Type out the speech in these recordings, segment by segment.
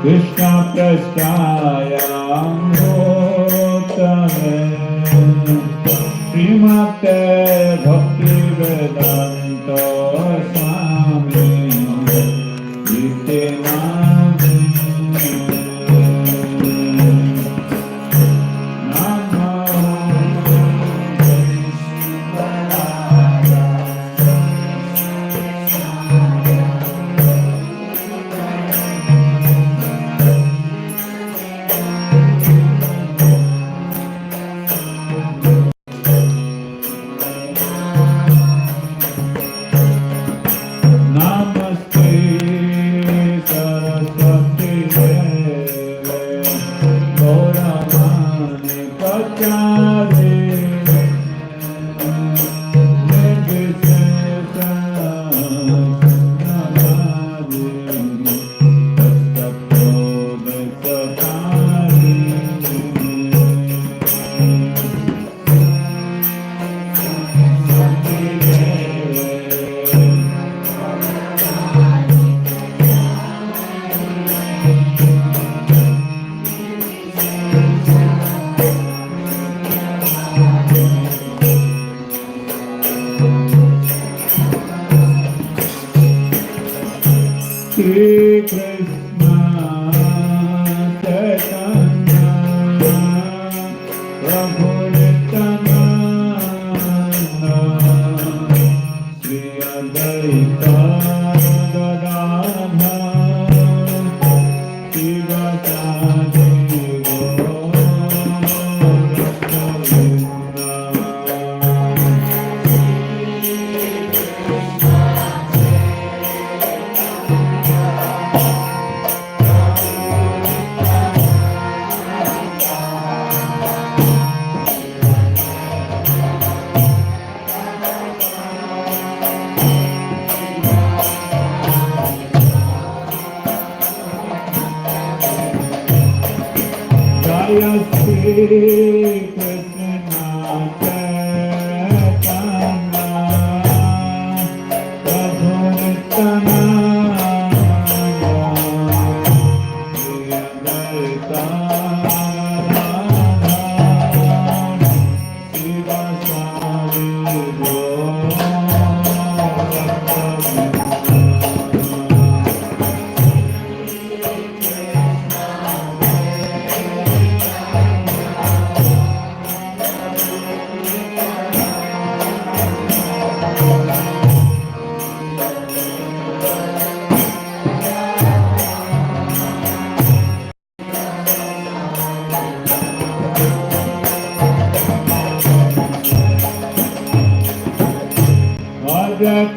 Krishna prasthayam bhutale Srimate Bhakti Vedanta Swami Iti Nami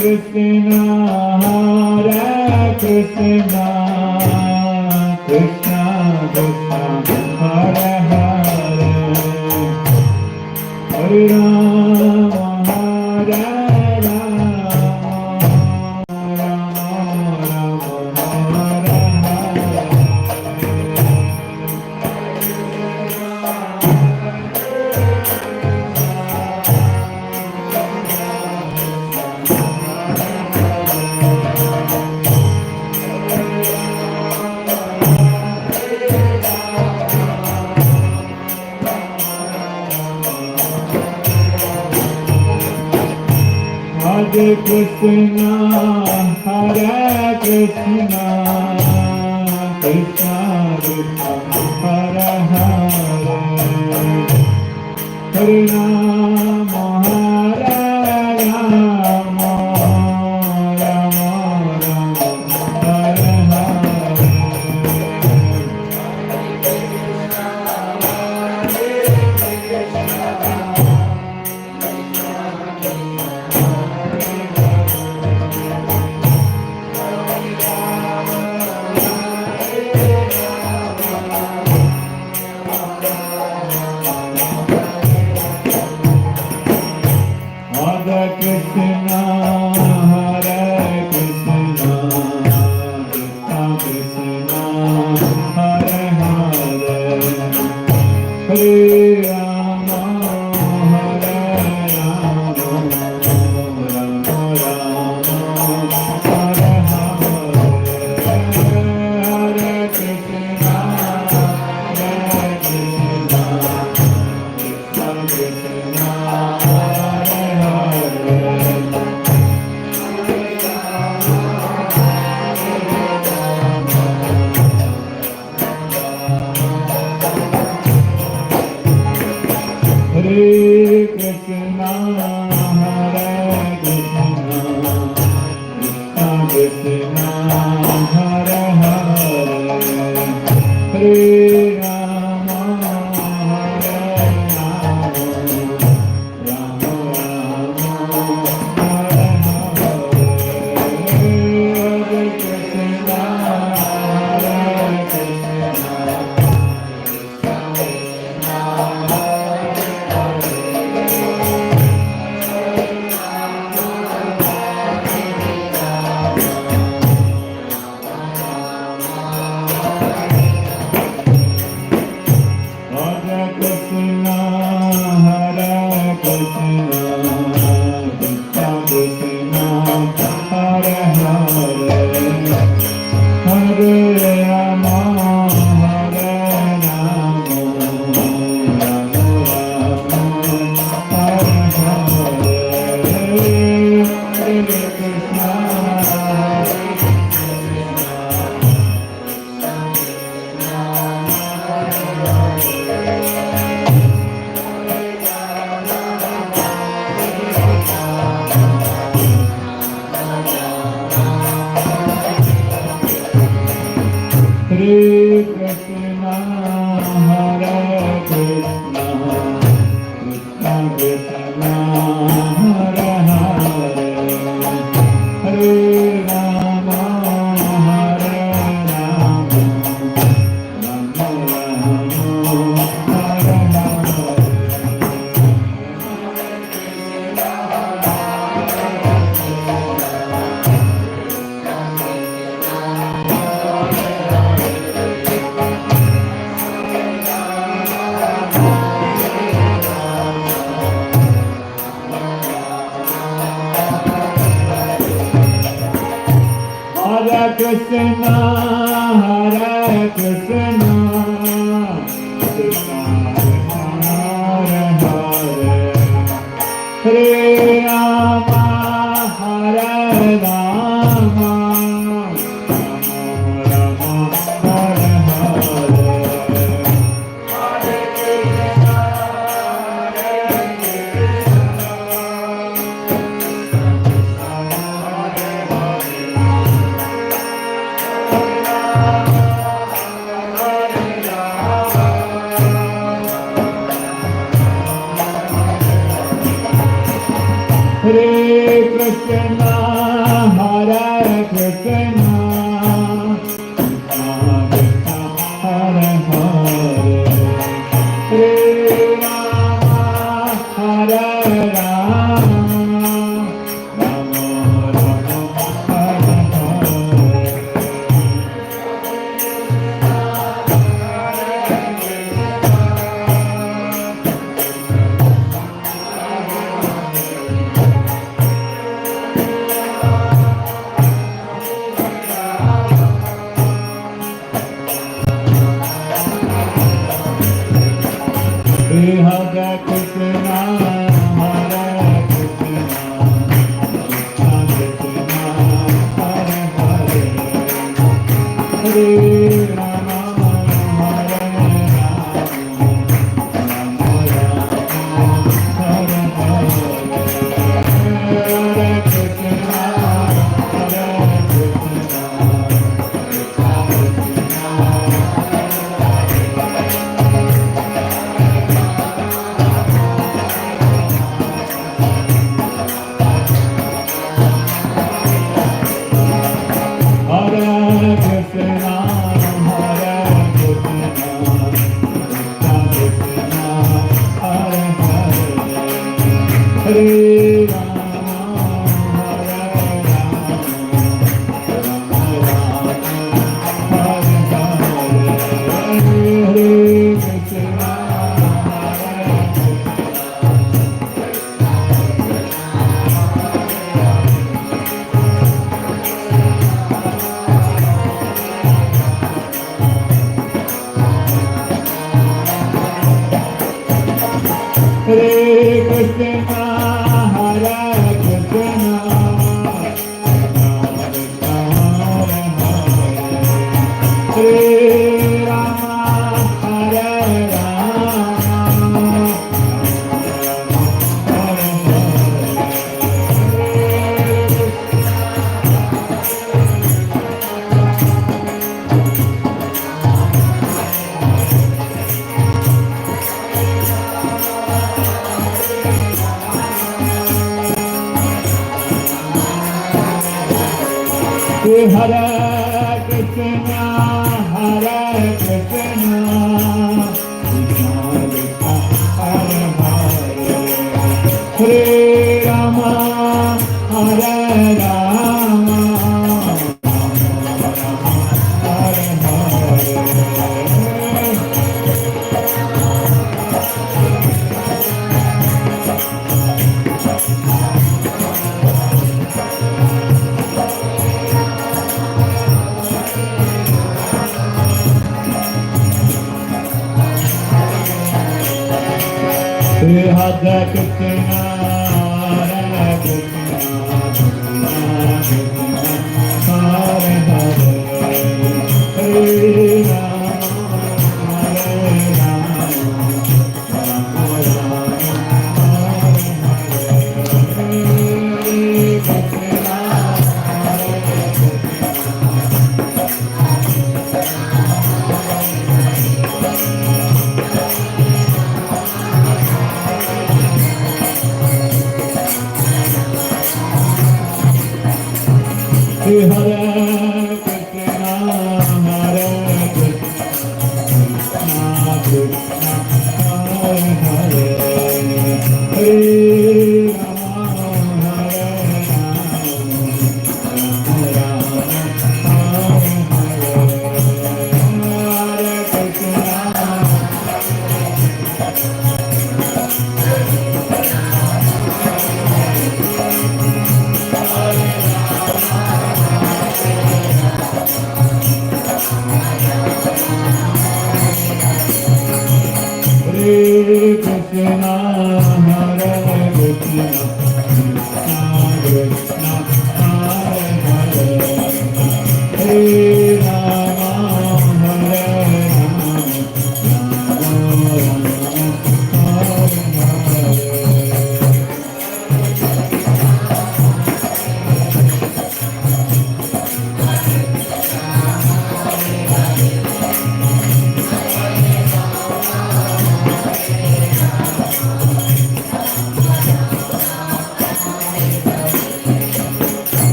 Krishna, Hare Krishna, Krishna Krishna, Hare Hare, Hare Rama, Hare Rama, Hare Krishna, Hare Krishna, Krishna Krishna, Hare Hare, Hare Rama, Hare Rama, Rama Rama, Hare Hare. Hare Krishna, Hare Krishna, Krishna Krishna, Hare Hare, Hare Rama, Hare Rama, Rama Rama, Hare Hare, Hare Krishna, Hare Hare Krishna, Hare Krishna, Krishna Krishna, Hare Hare, Hare Rama, Hare Rama, Rama Rama, Hare Krishna, Hare Krishna, Krishna Krishna, Hare Hare, Hare Rama, Hare Rama, Rama Rama, Hare Hare Krishna, Hare Krishna, Krishna Krishna, Hare Hare, Hare Rama, Hare Rama, Rama Rama, Hare Hare Krishna, Hare Krishna, Krishna Krishna, Hare Hare, Hare Rama, Hare Rama, Rama Rama, Hare Hare, Hare Krishna, Hare Hare Hare Krishna, Hare Krishna, Krishna Krishna, Hare Hare, Hare Rama, Hare Rama, Hare Hare. Hare Krishna, Hare Krishna, Krishna Krishna, Hare Hare, Hare Rama, Hare Rama, Rama Rama, Hare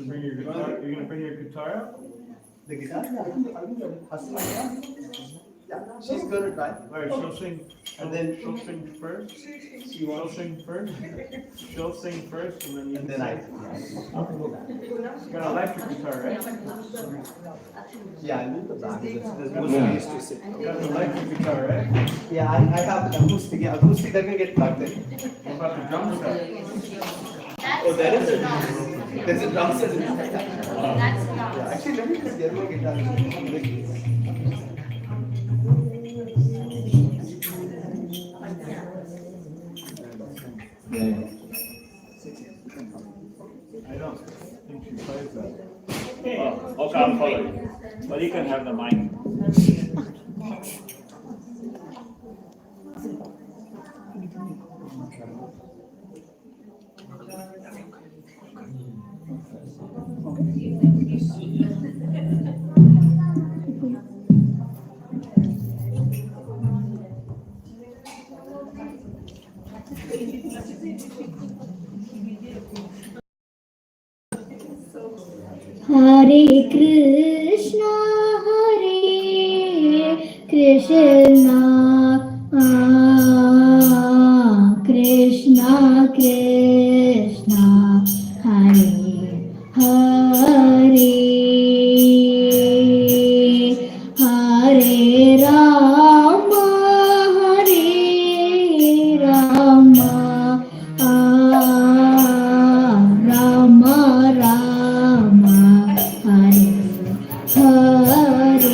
You're gonna bring your guitar out? The guitar? Yeah, I think yeah, she's gonna try. Alright, she'll sing, And then she'll sing first. she wants. She'll sing first, and then you And can then I. sing. You got an electric guitar, right? Yeah, I need the back. There's no Yeah. space to sit. You got an electric guitar, right? Yeah, I have the acoustic. Yeah, acoustic that can get plugged in. What about the drum set? Oh, there is a there's a drum set in there. That's not. Yeah, actually, let me just get my guitar. I don't think she plays that. Oh, okay, I'll follow you. But you can have the mic. Hare Krishna, Hare Krishna, Krishna Krishna, Hare Hare, Hare Rama, Hare Rama, Rama Rama, Hare Hare,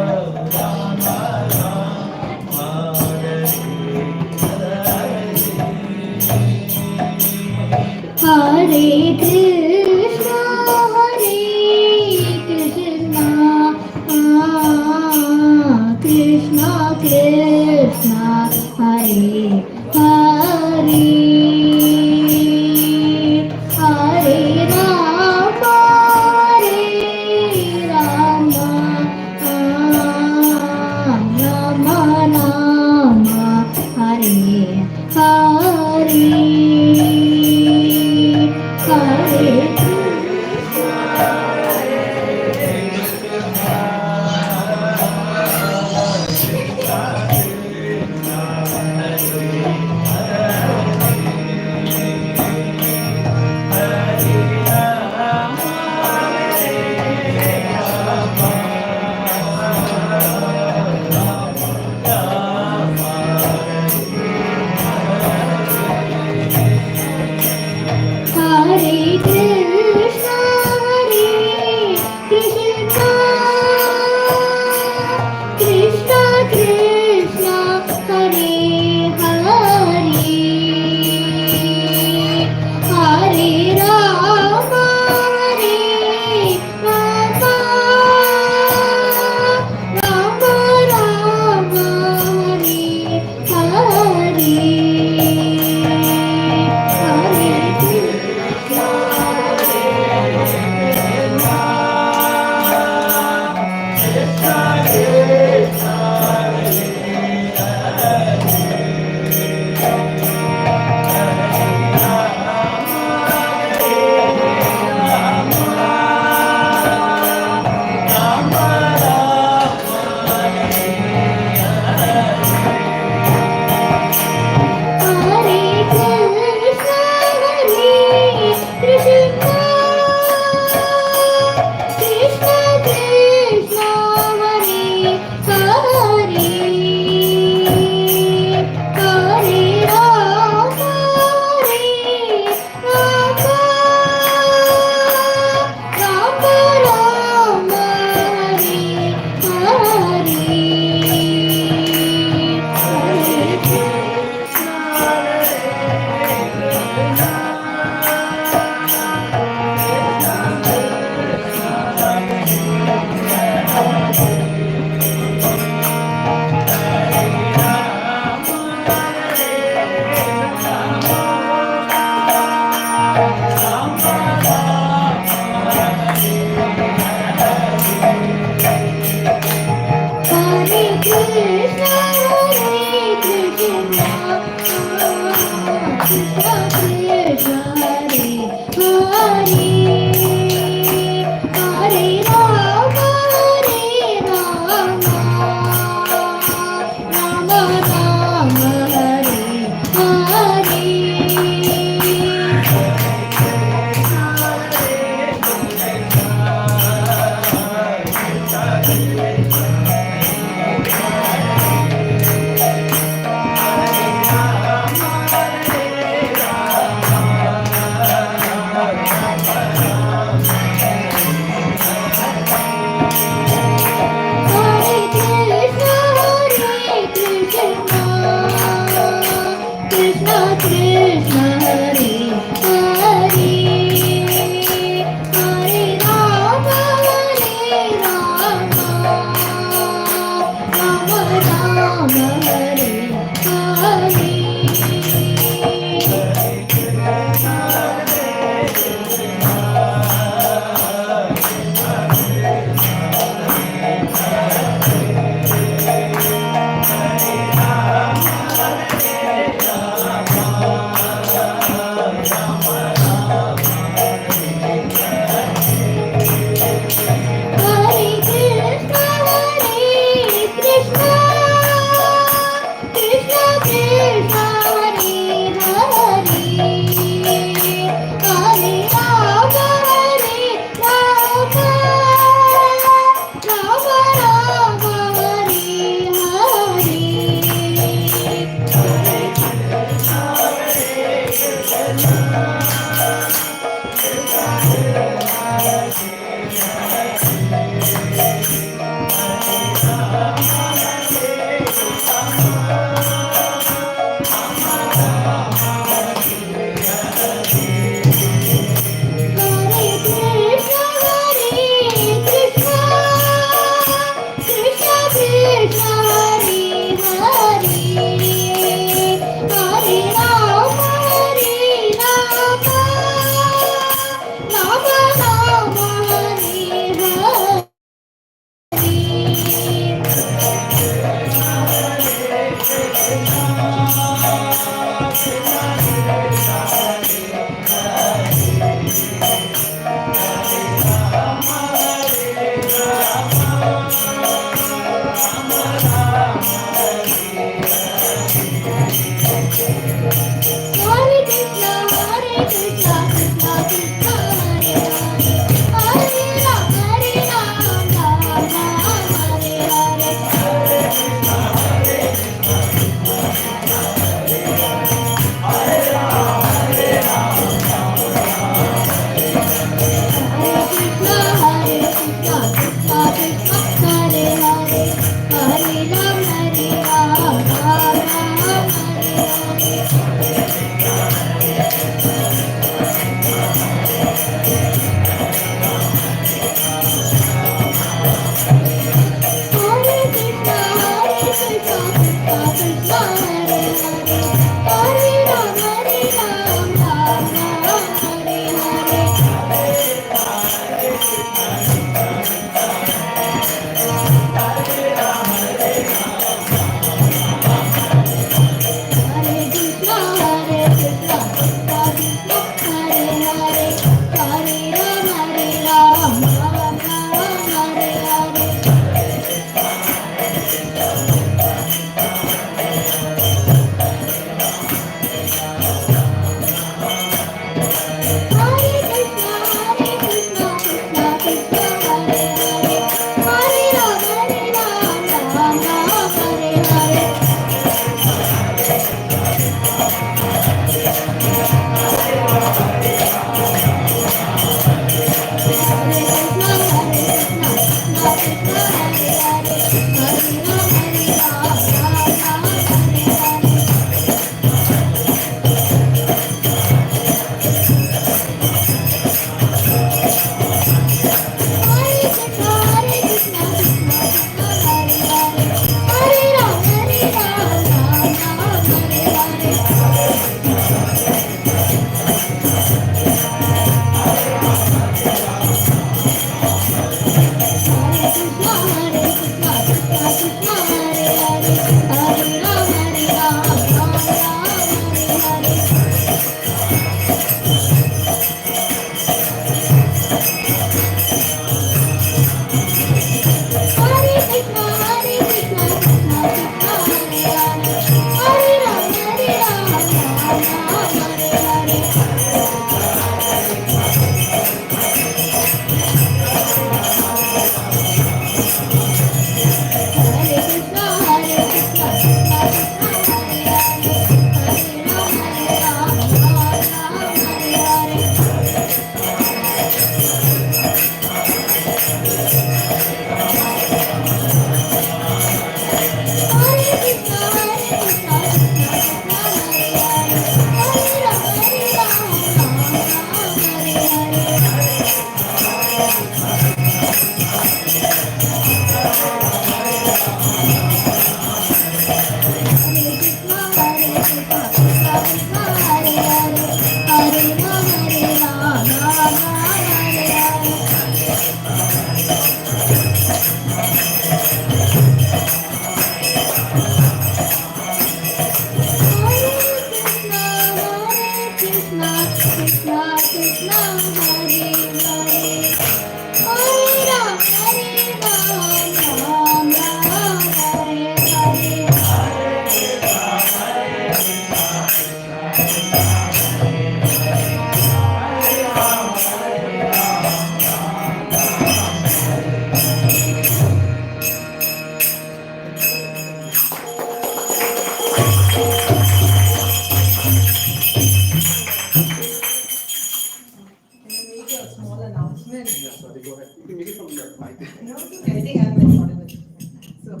I think I'm very audible.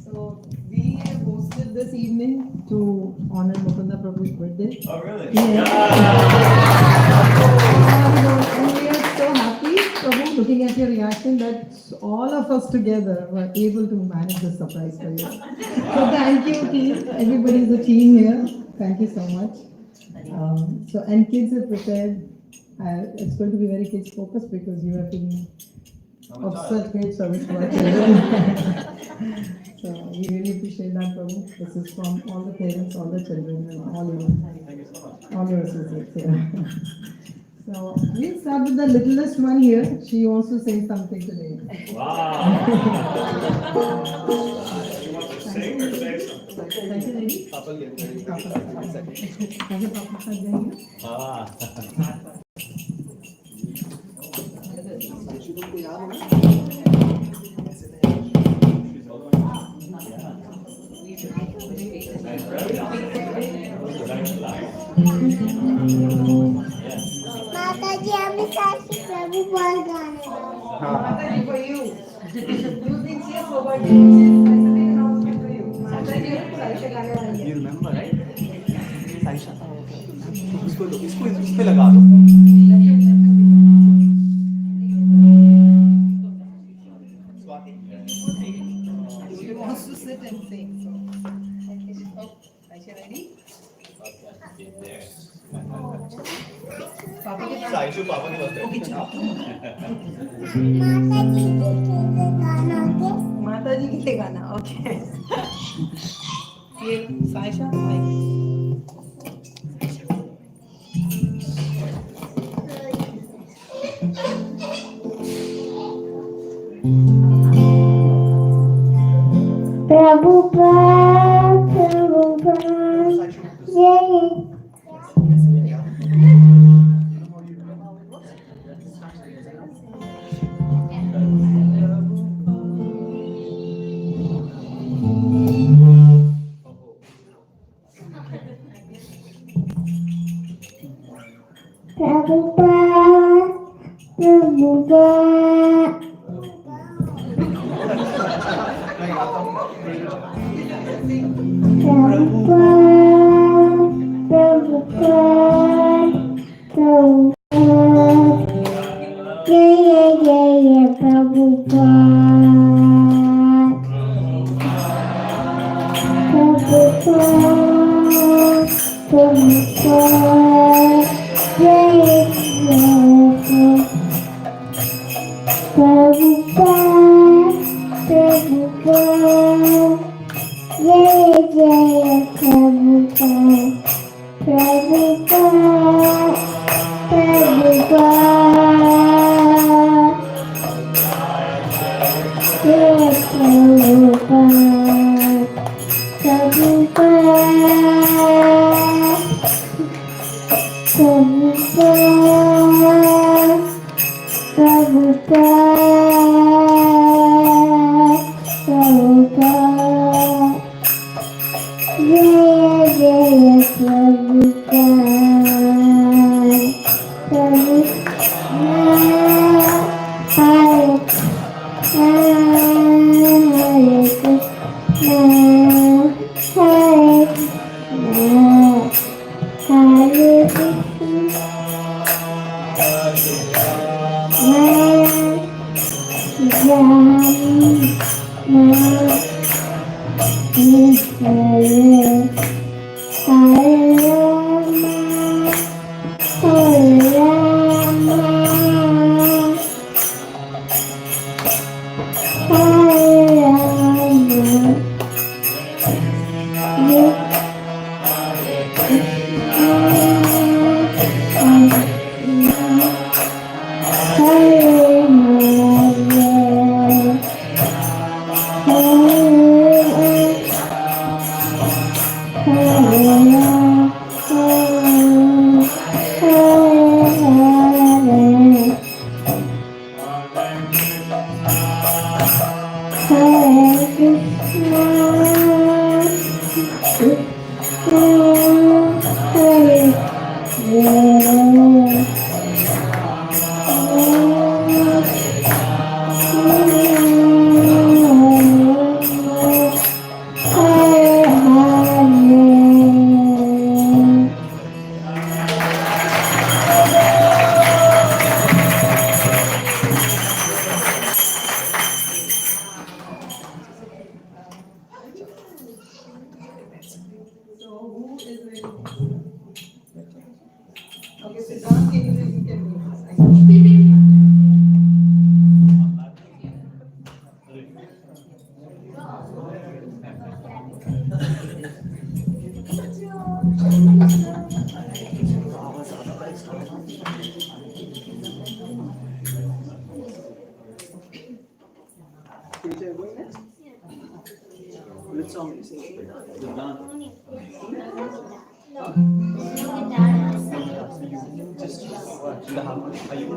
So we have hosted this evening to honor Mukunda Prabhu's birthday. Oh, really? Yeah. And we are so happy, Prabhu, looking at your reaction, that all of us together were able to manage this surprise for you. So thank you, team. Everybody is a team here. Thank you so much. And kids are prepared. It's going to be very kids focused because you have been of such great service to our children. So we really appreciate that, Prabhu. This is from all the parents, all the children, and all your associates here. So we'll start with the littlest one here. She wants to say something today. Wow. You want to sing or say something? Thank you, lady. Thank you, Papa. माताजी आम्ही सारखी प्रभू बोल गाणे Mataji for you. You think she is over there? She is specific announcement for you. Mataji सारखे गाणे वाली. You remember, right? Saisha. इसको इस पे लगा दो. She wants to sit and sing. So, Aisha ready? Papa के पास. साइशु पापा ने बताया. माताजी के लिए गाना. Okay. ये Saisha. Teacher, you going next? Which song is it? Just the harmony. Are you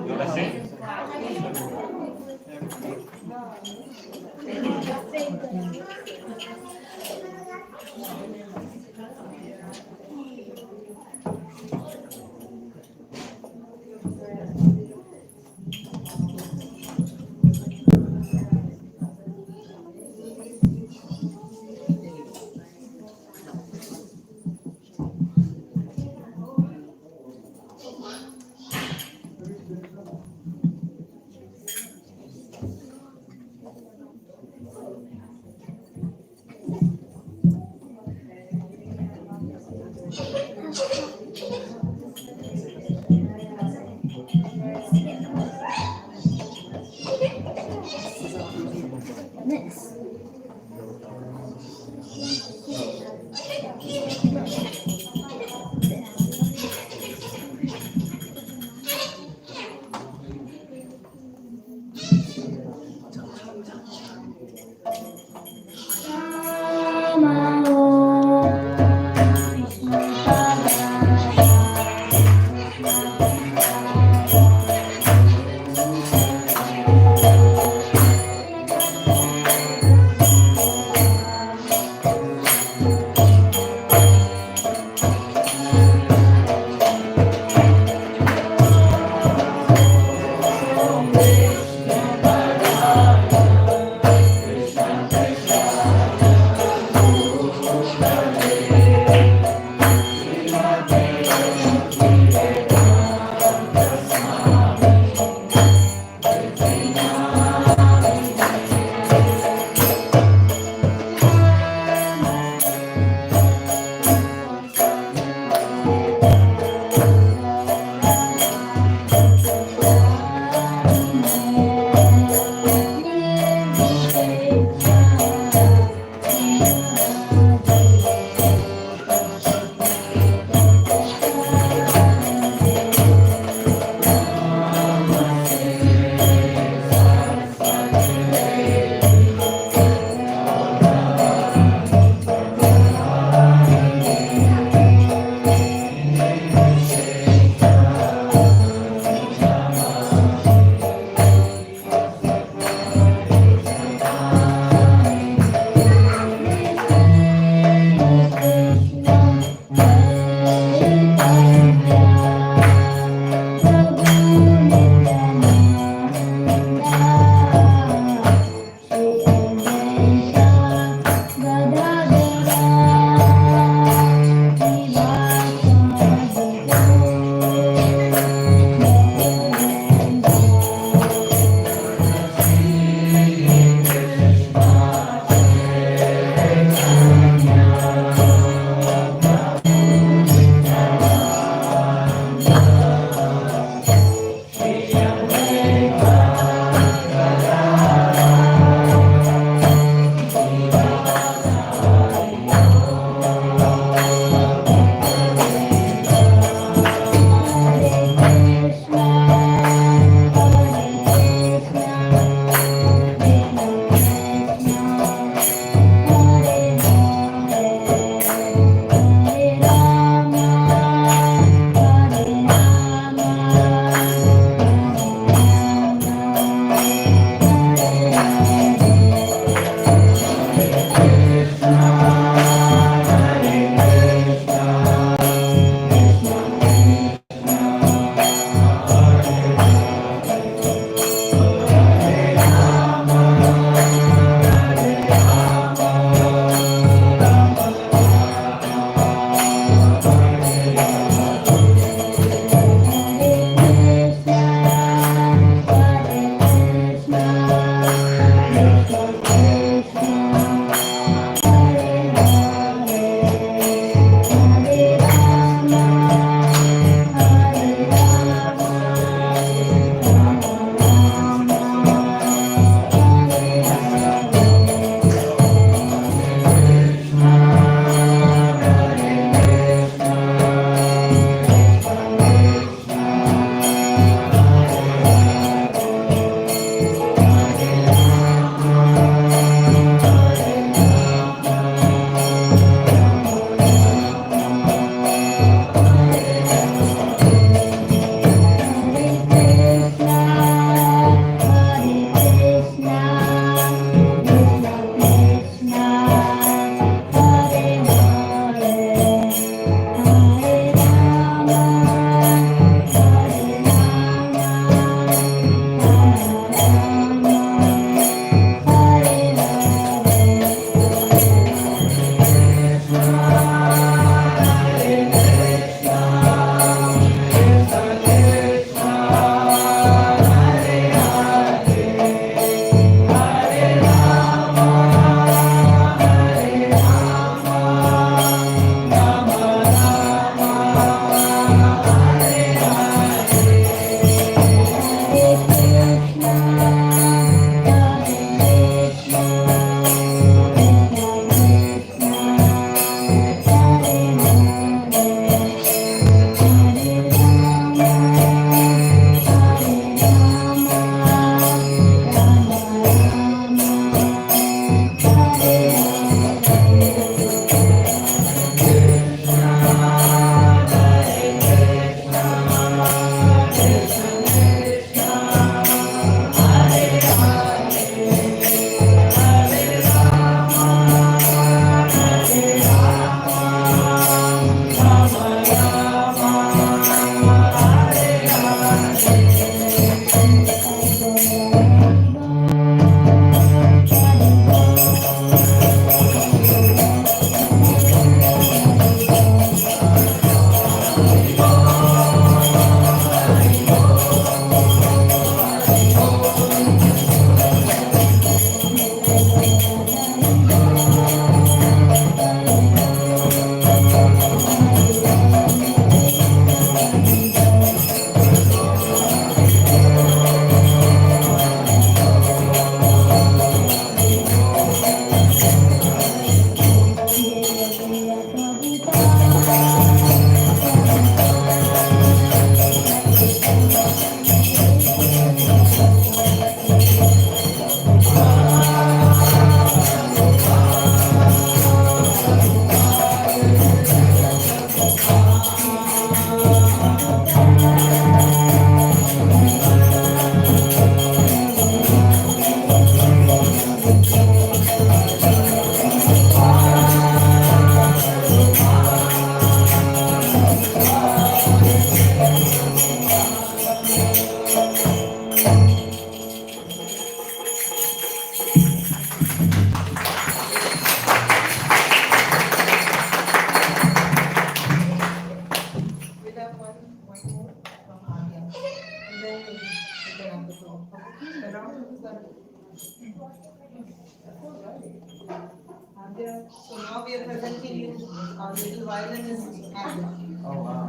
So now we are presenting you our little violinist act. Oh, wow.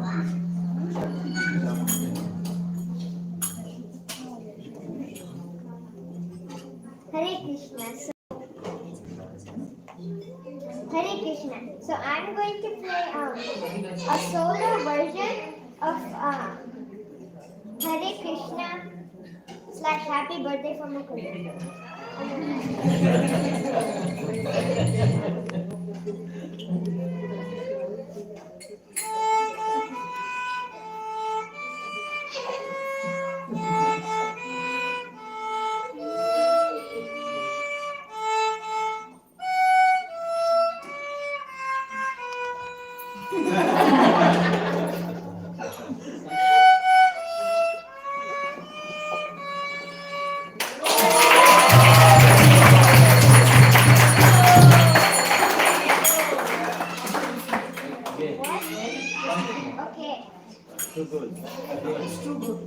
Hare Krishna. Hare Krishna. So I'm going to play a solo version of Hare Krishna / Happy Birthday for my cousin. Okay. Too good. It's too good.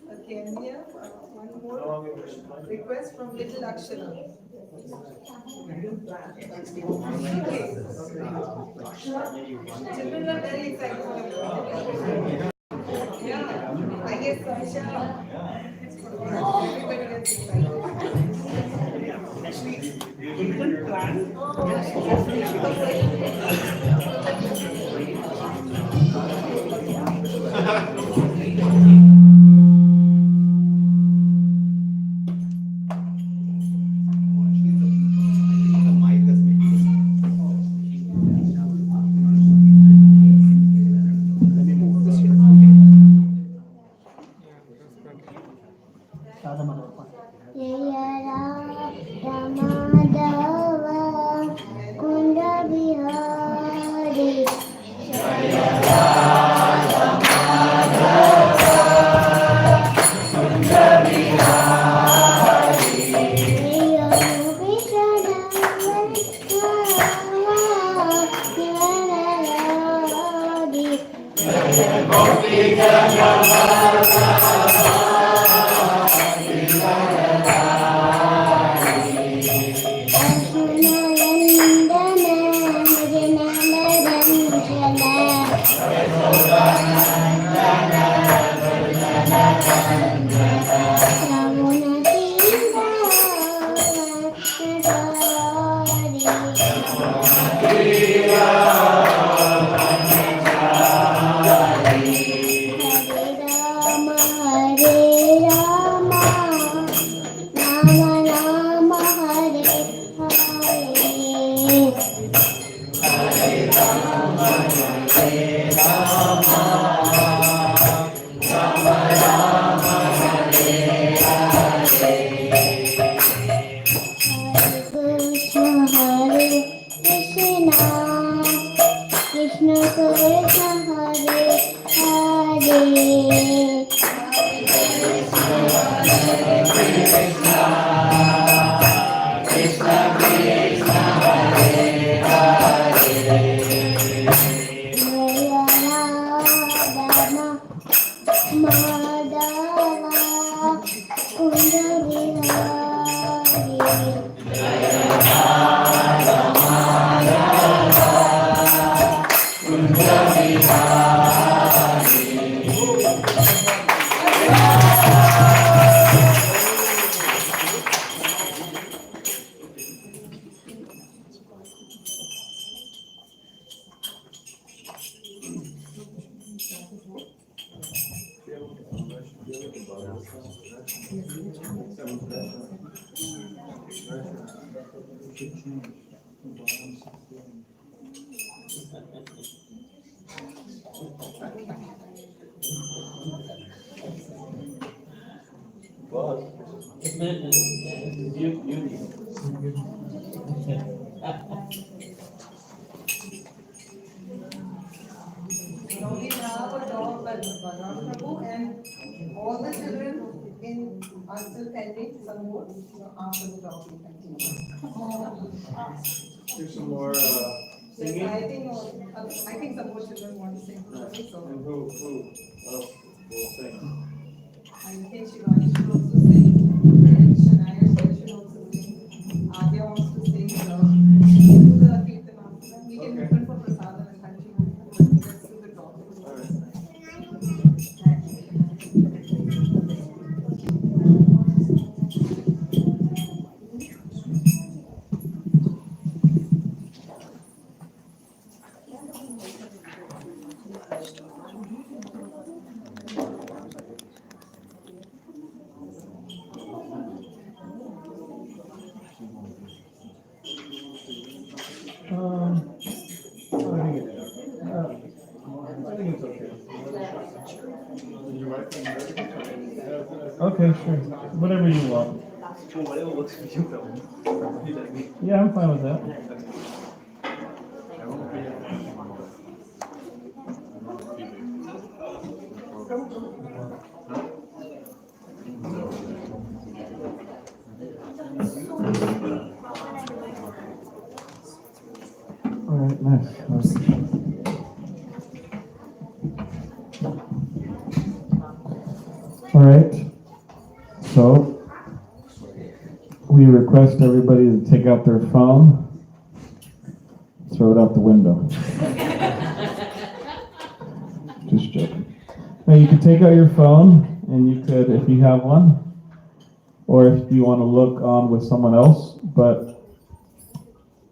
Okay, and here one more request from Little Akshara. Children are very excited. Yeah, I guess everybody gets excited. You didn't plan? Ramadava Kunda Bihari Krishna Krishna Hare Hare Madhava Kunda Bihari Boss. So we have a dog by Balaram Prabhu, and all the children are still pending some more. So after the dog we continue. Here's some more Yes, singing. I think some more children want to sing. So And who else will sing? I think Shivani should also sing, and Shania should also sing. Adya wants to sing, so we'll do the Kirtana after that. We can open for prasadam and continue, but let's do the talk. I think it's okay. Okay, sure. Whatever you want. Whatever works for you, though. Yeah, I'm fine with that. All right, nice. All right. So we request everybody to take out their phone, throw it out the window. Just joking. Now you could take out your phone, and you could, if you have one, or if you want to look on with someone else, but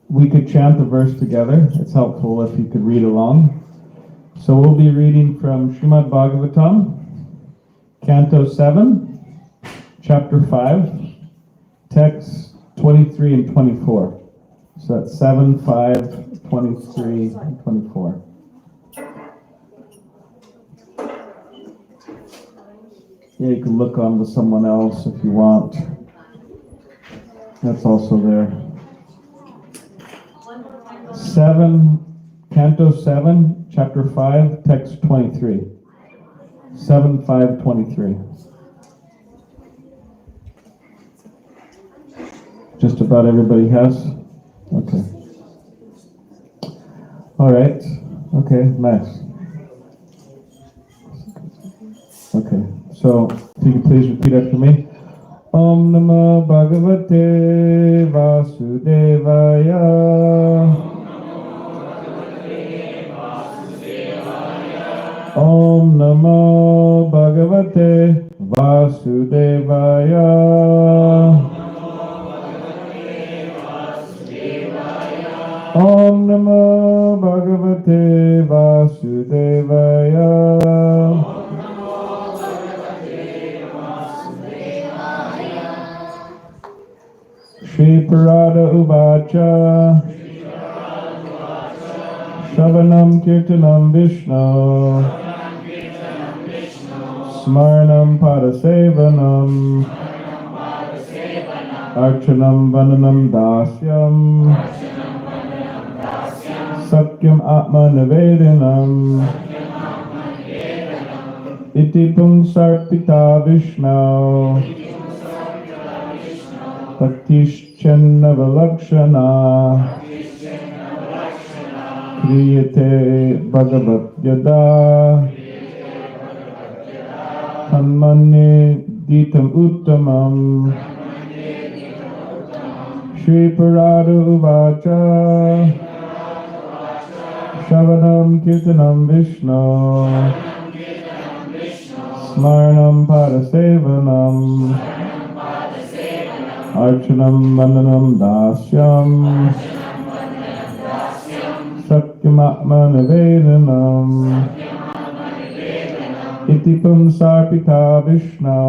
we could chant the verse together. It's helpful if you could read along. So we'll be reading from Srimad Bhagavatam, Canto 7, Chapter 5, texts 23 and 24. So that's 7, 5, 23, and 24. Yeah, you can look on with someone else if you want. That's also there. Canto 7, Chapter 5, text 23. 7, 5, 23. Just about everybody has? Okay. All right. Okay, nice. Okay, so if you can please repeat after me. Om Namo Bhagavate Vasudevaya. Om Namo Bhagavate Vasudevaya. Om Namo Bhagavate Vasudevaya. Shri Parada Uvacha Shravanam Kirtanam Vishnu Smarnam Padasevanam Archanam Vananam Dasyam Sakyam Atma Nivedinam Iti Pungsarpita Vishnu Bhaktishchanna Valakshana Kriyate Bhagavat Yada Hanmane Ditam Uttamam Shri Parada Uvacha Shravanam Kirtanam Vishnu Smarnam Padasevanam Archanam Vandanam Dasyam Satyamatma Nivedanam Iti Pumsarpita Vishnu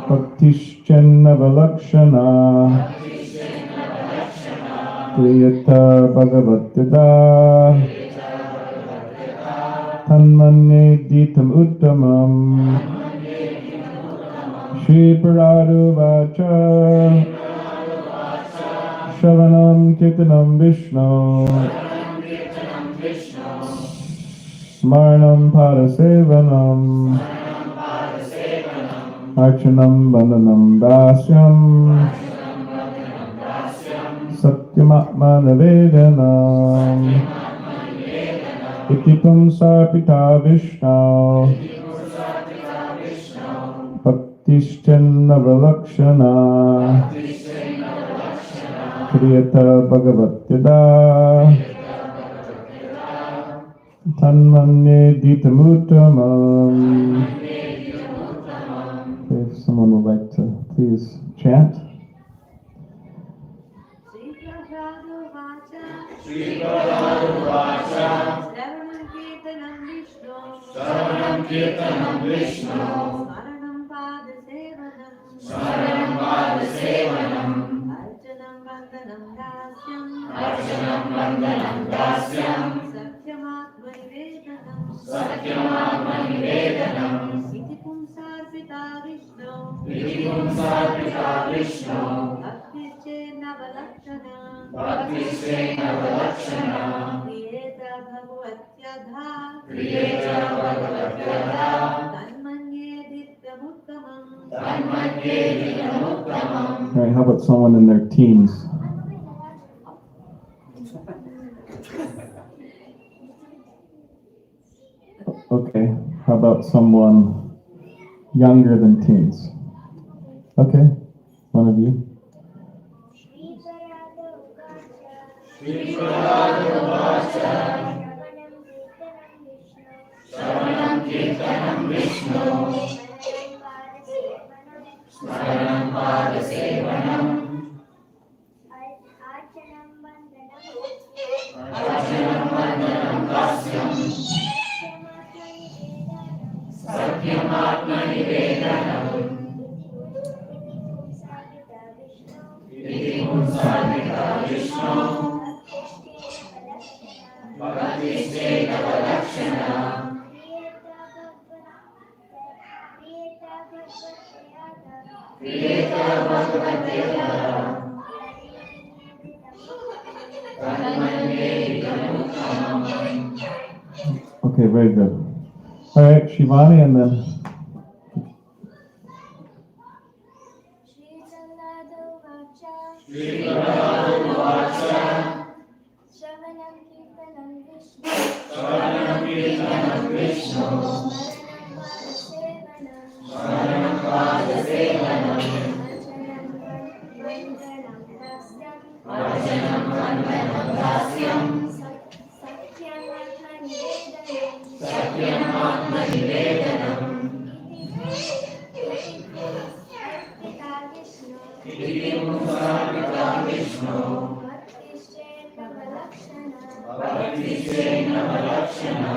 Bhaktishchanna Valakshana Kriyata Bhagavat Yada Tanmanye Ditam Uttamam Shri Paradu Vacha Shravanam Kirtanam Vishnu Smaranam Padasevanam Archanam Vandanam Dasyam Satymatmanavedanam Itipum Sarpita Vishnu Bhaktishchannavalakshana Kriyata Bhagavatyada Tanmanye Ditamutamam. If someone would like to please chant. Shravanam Kirtanam Vishnu Smaranam Padasevanam Archanam Vandanam Dasyam Satyam Itipum Sarpita Vishnu Bhakti Navalakshana Kriyeta Bhagavatyadha Tanmanye Dittamuttamam. All right, how about someone in their teens? Okay, how about someone younger than teens? Okay, one of you. Shri Paradu Vacha Shravanam Kirtanam Vishnu Smaranam Padasevanam Archanam Vandanam Dasyam Satyam Itipum Sarpita Vishnu Bhakti Navalakshana Kriyeta Bhagavatyada Tanmanye Dittamuttamam. Okay, very good. All right, Shivani, and then Shri Paradu Vacha Shravanam Kirtanam Vishnu Shravanam Kirtanam Vishnu Smaranam Padasevanam Archanam Vandanam Dasyam Satyam Atmanivedanam Itipum Sarpita Vishnu Bhakti Navalakshana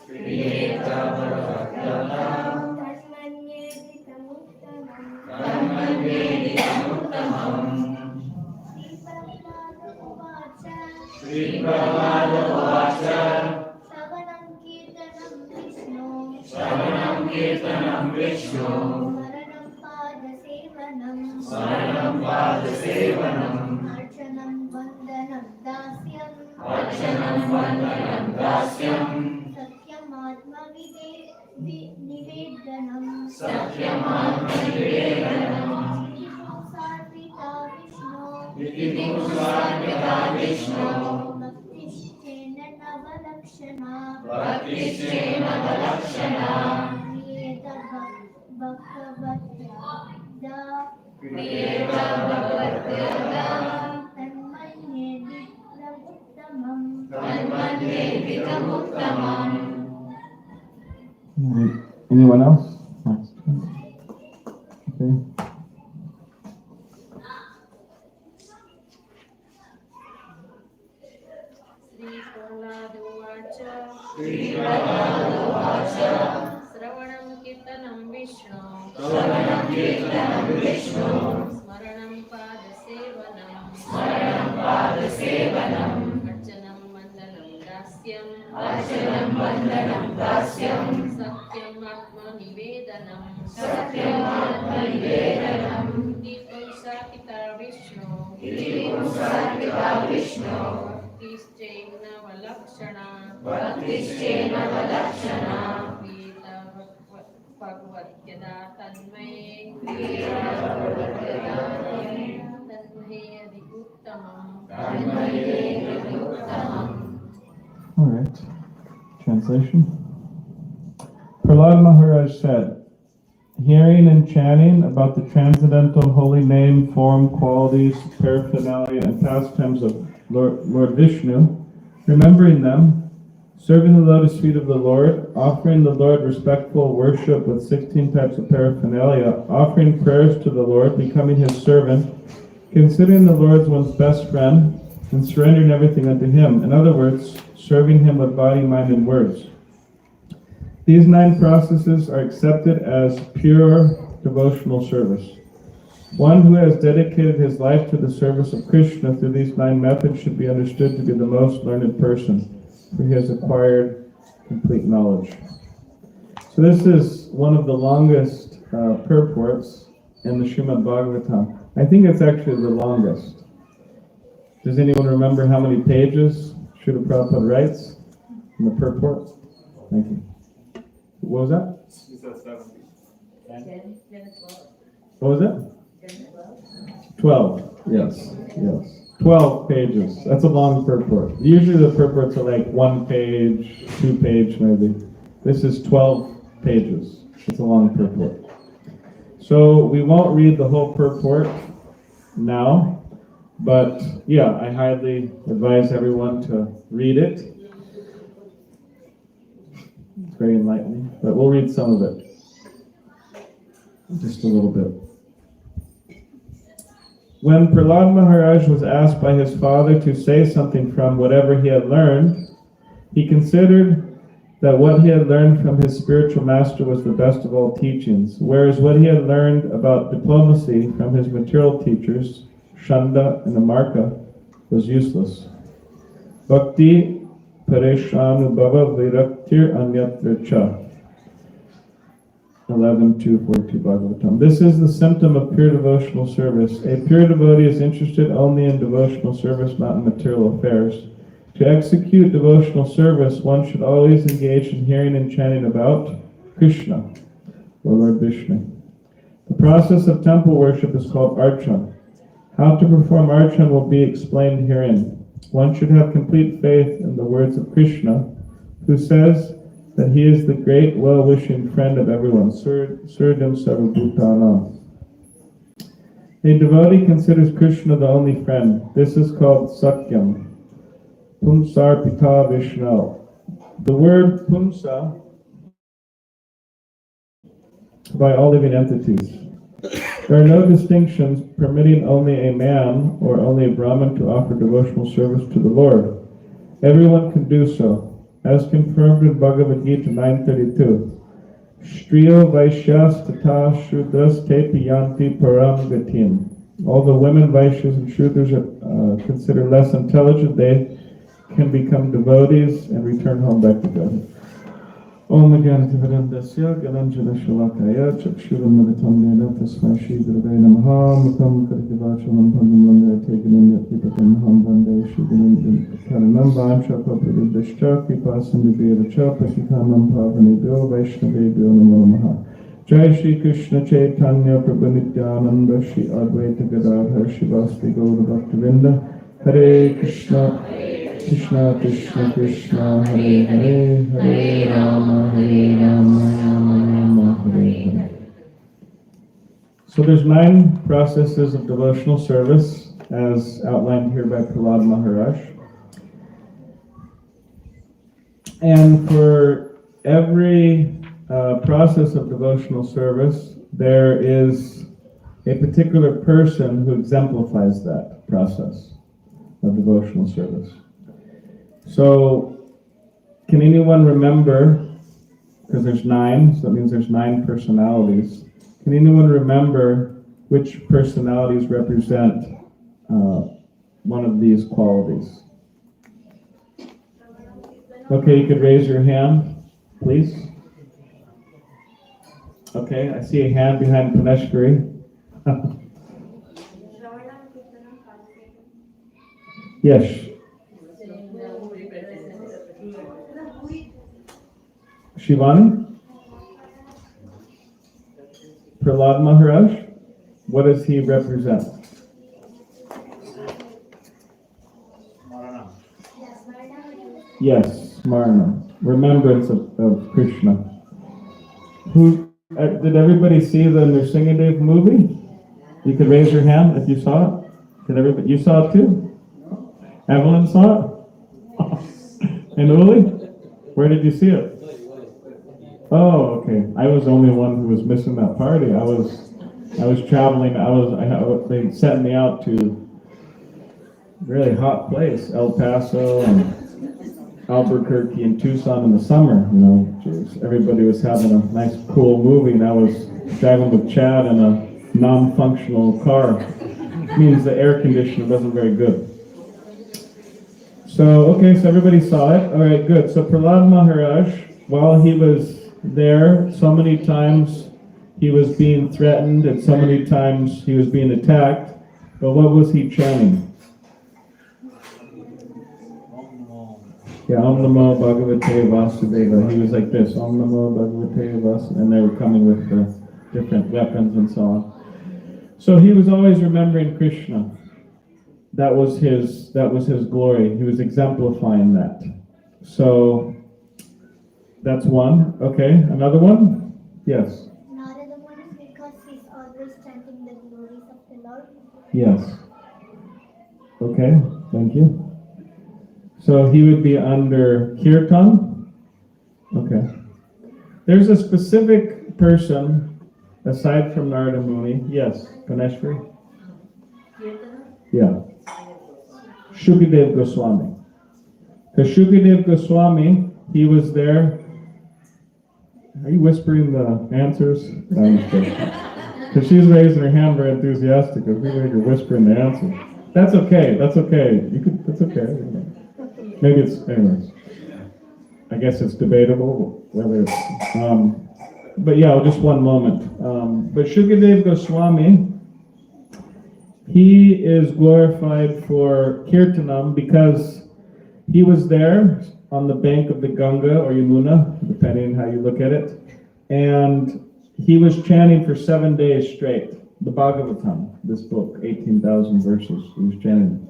Kriyeta Bhagavatyada Tanmanye Dittamuttamam. Shri Paradu Vacha Shravanam Kirtanam Vishnu Smaranam Padasevanam Archanam Vandanam Dasyam Satyam Atmanivedanam Itipum Sarpita Vishnu Bhakti Navalakshana Kriyeta Bhagavatyada Tanmanye Dittamuttamam. anyone else? Okay. Shri Paradu Vacha Shravanam Kirtanam Vishnu Shravanam Kirtanam Vishnu Smaranam Padasevanam Padasevanam Archanam Vandanam Dasyam Archanam Vandanam Dasyam Satyam सत्यमात्मनिवेदनम् सत्यमात्मनिवेदनम् इति पुंसाकिता विष्णु इति पुंसाकिता विष्णु भक्तिश्चैनवलक्षणा भक्तिश्चेनवलक्षणा वेद भगवद्गदा तन्मये तन्मये अधिकुत्तमम् All right. Translation. Prahlad Maharaj said, hearing and chanting about the transcendental holy name, form, qualities, paraphernalia, and pastimes of Lord Vishnu, remembering them, serving the lotus feet of the Lord, offering the Lord respectful worship with 16 types of paraphernalia, offering prayers to the Lord, becoming his servant, considering the Lord as one's best friend, and surrendering everything unto him. In other words, serving him with body, mind, and words. These 9 processes are accepted as pure devotional service. One who has dedicated his life to the service of Krishna through these 9 methods should be understood to be the most learned person, for he has acquired complete knowledge. So this is one of the longest purports in the Srimad Bhagavatam. I think it's actually the longest. Does anyone remember how many pages Srila Prabhupada writes in the purport? Thank you. What was that? He said 70. What was it? 12. Yes. 12 pages. That's a long purport. Usually the purports are like 1 page, 2 page maybe. This is 12 pages. It's a long purport. So we won't read the whole purport now, but yeah, I highly advise everyone to read it. It's very enlightening, but we'll read some of it. Just a little bit. When Prahlad Maharaj was asked by his father to say something from whatever he had learned, he considered that what he had learned from his spiritual master was the best of all teachings, whereas what he had learned about diplomacy from his material teachers, Shanda and Amarka, was useless. Bhakti pareshanubhava viraktir anyatra cha. 11.242 Bhagavatam. This is the symptom of pure devotional service. A pure devotee is interested only in devotional service, not in material affairs. To execute devotional service, one should always engage in hearing and chanting about Krishna, or Lord Vishnu. The process of temple worship is called archan. How to perform archan will be explained herein. One should have complete faith in the words of Krishna, who says that he is the great, well-wishing friend of everyone. Surdam Sarvabhutanam. A devotee considers Krishna the only friend. This is called Sakyam. Pumsar Pita Vishnu. The word Pumsa by all living entities. There are no distinctions permitting only a man or only a Brahmin to offer devotional service to the Lord. Everyone can do so. As confirmed in Bhagavad Gita 9:32, Striyo Vaishyas Tata Shudras Tepi Yanti Param Gatim. All the women, Vaishyas, and Shudras are considered less intelligent. They can become devotees and return home back to God. Om Gyanativarandasya Galanjana Shalakaya Chakshuram Maditam Neda Tasmai Shri Gurave Namaha Mukam Karikavachalam Pandam Landa Teganam Yatvipatam Ham Vande Shri Gunam Karanam Vansha Papadishcha Kripasan Viviracha Patikanam Pavanibhyo Vaishnavebhyo Namo Namaha. Jai Shri Krishna Chaitanya Prabhu Nityananda Shri Advaita Gadadhar Shivasti Gaura Bhaktivinda Hare Krishna Krishna Krishna Krishna Hare Hare Hare Rama Rama Rama Hare Hare. So there's 9 processes of devotional service as outlined here by Prahlad Maharaj. And for every process of devotional service, there is a particular person who exemplifies that process of devotional service. So, can anyone remember, because there's 9, so that means there's 9 personalities, can anyone remember which personalities represent one of these qualities? Okay, you could raise your hand, please. Okay, I see a hand behind Paneshkari. Yes. Shivani? Prahlad Maharaj? What does he represent? Yes, Smarna. Remembrance of Krishna. Who did everybody see the Nrsingadev movie? You could raise your hand if you saw it. Did everybody? You saw it too? Evelyn saw it? And Uli? Where did you see it? Oh, okay. I was the only one who was missing that party. I was traveling. They sent me out to really hot place, El Paso and Albuquerque and Tucson in the summer. You know, jeez, everybody was having a nice, cool movie, and I was driving with Chad in a non-functional car. It means the air conditioner wasn't very good. So, okay, so everybody saw it. All right, good. So Prahlad Maharaj, while he was there, so many times he was being threatened and so many times he was being attacked. But what was he chanting? Yeah, Om Namo Bhagavate Vasudeva. He was like this, Om Namo Bhagavate Vasudeva, and they were coming with different weapons and so on. So he was always remembering Krishna. That was his glory. He was exemplifying that. So that's one. Okay, another one? Yes. Another one is because he's always chanting the glories of the Lord. Yes. Okay, thank you. So he would be under Kirtan? Okay. There's a specific person, aside from Narada Muni. Yes, Ganeshwari? Yeah. Shukadev Goswami. Because Shukadev Goswami, he was there. Are you whispering the answers? Because she's raising her hand very enthusiastic. I feel like you're whispering the answer. That's okay. That's okay. That's okay. Maybe it's, anyways. I guess it's debatable whether it's, but yeah, just one moment. But Shukadev Goswami, he is glorified for Kirtanam because he was there on the bank of the Ganga or Yamuna, depending on how you look at it, and he was chanting for 7 days straight. The Bhagavatam, this book, 18,000 verses, he was chanting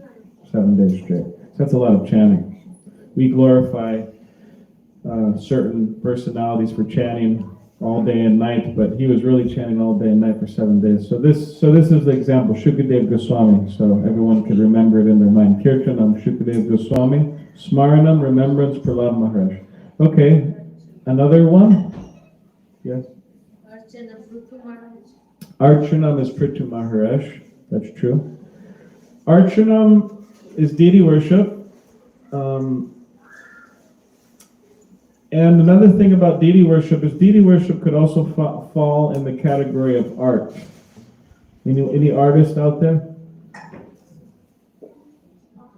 7 days straight. So that's a lot of chanting. We glorify certain personalities for chanting all day and night, but he was really chanting all day and night for 7 days. So this is the example, Shukadev Goswami, so everyone could remember it in their mind. Kirtanam, Shukadev Goswami, Smaranam, remembrance, Prahlad Maharaj. Okay, another one? Yes? Archanam is Prithu Maharaj, that's true. Archanam is deity worship. And another thing about deity worship is deity worship could also fall in the category of art. Any artists out there?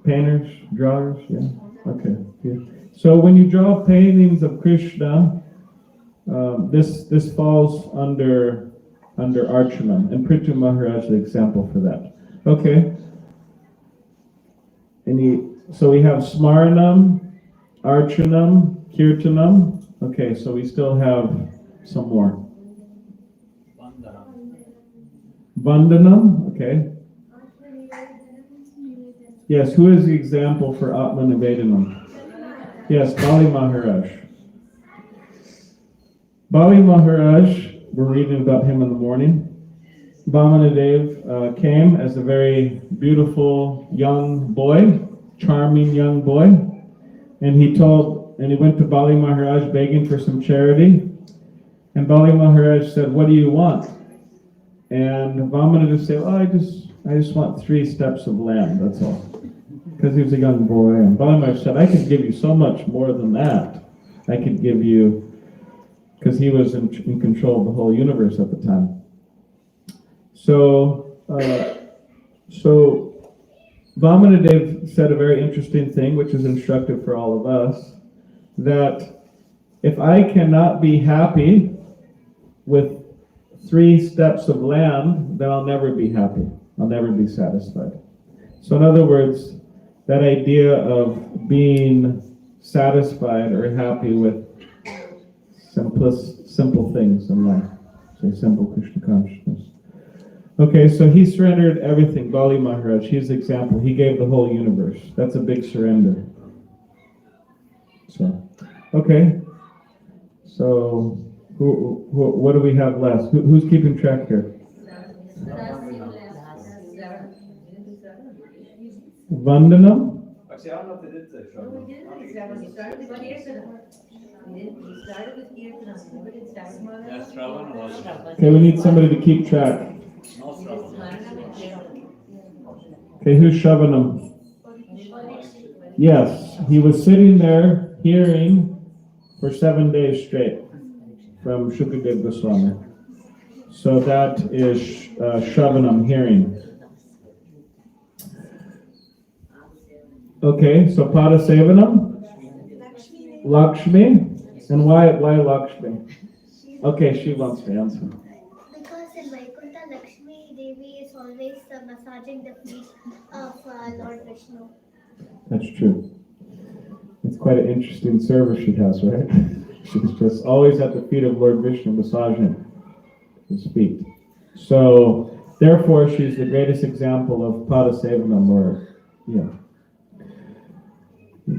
Painters, drawers, yeah, okay. Yeah. So when you draw paintings of Krishna, this falls under Archanam, and Prithu Maharaj is the example for that. Okay. So we have Smaranam, Archanam, Kirtanam. Okay, so we still have some more. Vandanam, okay. Yes, who is the example for Atma Nivedanam? Yes, Bali Maharaj. Bali Maharaj, we're reading about him in the morning. Vamanadev came as a very beautiful young boy, charming young boy, and he went to Bali Maharaj begging for some charity, and Bali Maharaj said, "What do you want?" And Vamanadev said, "Oh, I just want 3 steps of land, that's all." Because he was a young boy, and Bali Maharaj said, "I could give you so much more than that. I could give you," because he was in control of the whole universe at the time. So Vamanadev said a very interesting thing, which is instructive for all of us, that if I cannot be happy with 3 steps of land, then I'll never be happy. I'll never be satisfied. So in other words, that idea of being satisfied or happy with simple things in life. Say simple Krishna consciousness. Okay, so he surrendered everything. Bali Maharaj, he's the example. He gave the whole universe. That's a big surrender. So, okay. So, what do we have left? Who's keeping track here? Vandanam? Actually, I don't know if they did say so. We started with Kirtana. We started with Kirtana. Remember, it started with Yes, Shravan was. Okay, we need somebody to keep track. No Shravan. Okay, who's Shravanam? Yes, he was sitting there hearing for 7 days straight from Shukadev Goswami. So that is Shravanam, hearing. Okay, so Padasevanam? Lakshmi. And why Lakshmi? Okay, she wants to answer. Because in Vaikuntha, Lakshmi Devi is always massaging the feet of Lord Vishnu. That's true. It's quite an interesting service she has, right? She's just always at the feet of Lord Vishnu, massaging his feet. So, therefore, she's the greatest example of Padasevanam, or,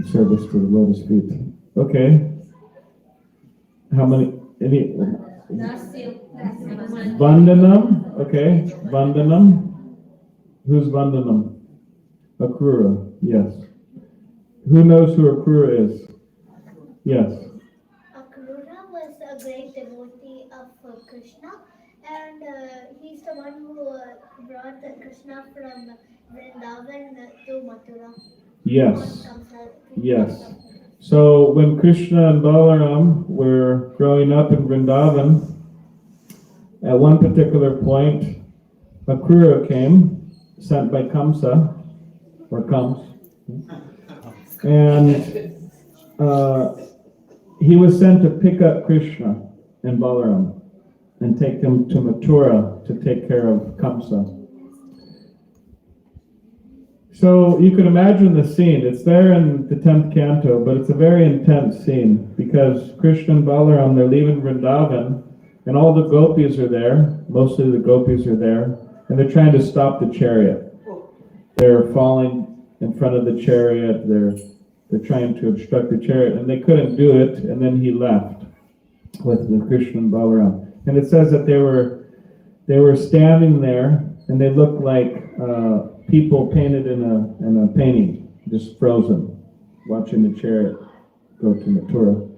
service to the lotus feet. Okay. How many? Vandanam. Okay. Vandanam. Who's Vandanam? Akrura. Yes. Who knows who Akrura is? Yes. Akrura was a great devotee of Krishna, and he's the one who brought Krishna from Vrindavan to Mathura. Yes. Yes. So when Krishna and Balaram were growing up in Vrindavan, at one particular point, Akrura came, sent by Kamsa, or Kams, and he was sent to pick up Krishna and Balaram and take them to Mathura to take care of Kamsa. So you can imagine the scene. It's there in the 10th canto, but it's a very intense scene because Krishna and Balaram, they're leaving Vrindavan, and all the gopis are there. Mostly the gopis are there, and they're trying to stop the chariot. They're falling in front of the chariot. They're trying to obstruct the chariot, and they couldn't do it. And then he left with Krishna and Balaram. And it says that they were standing there, and they looked like people painted in a painting, just frozen, watching the chariot go to Mathura.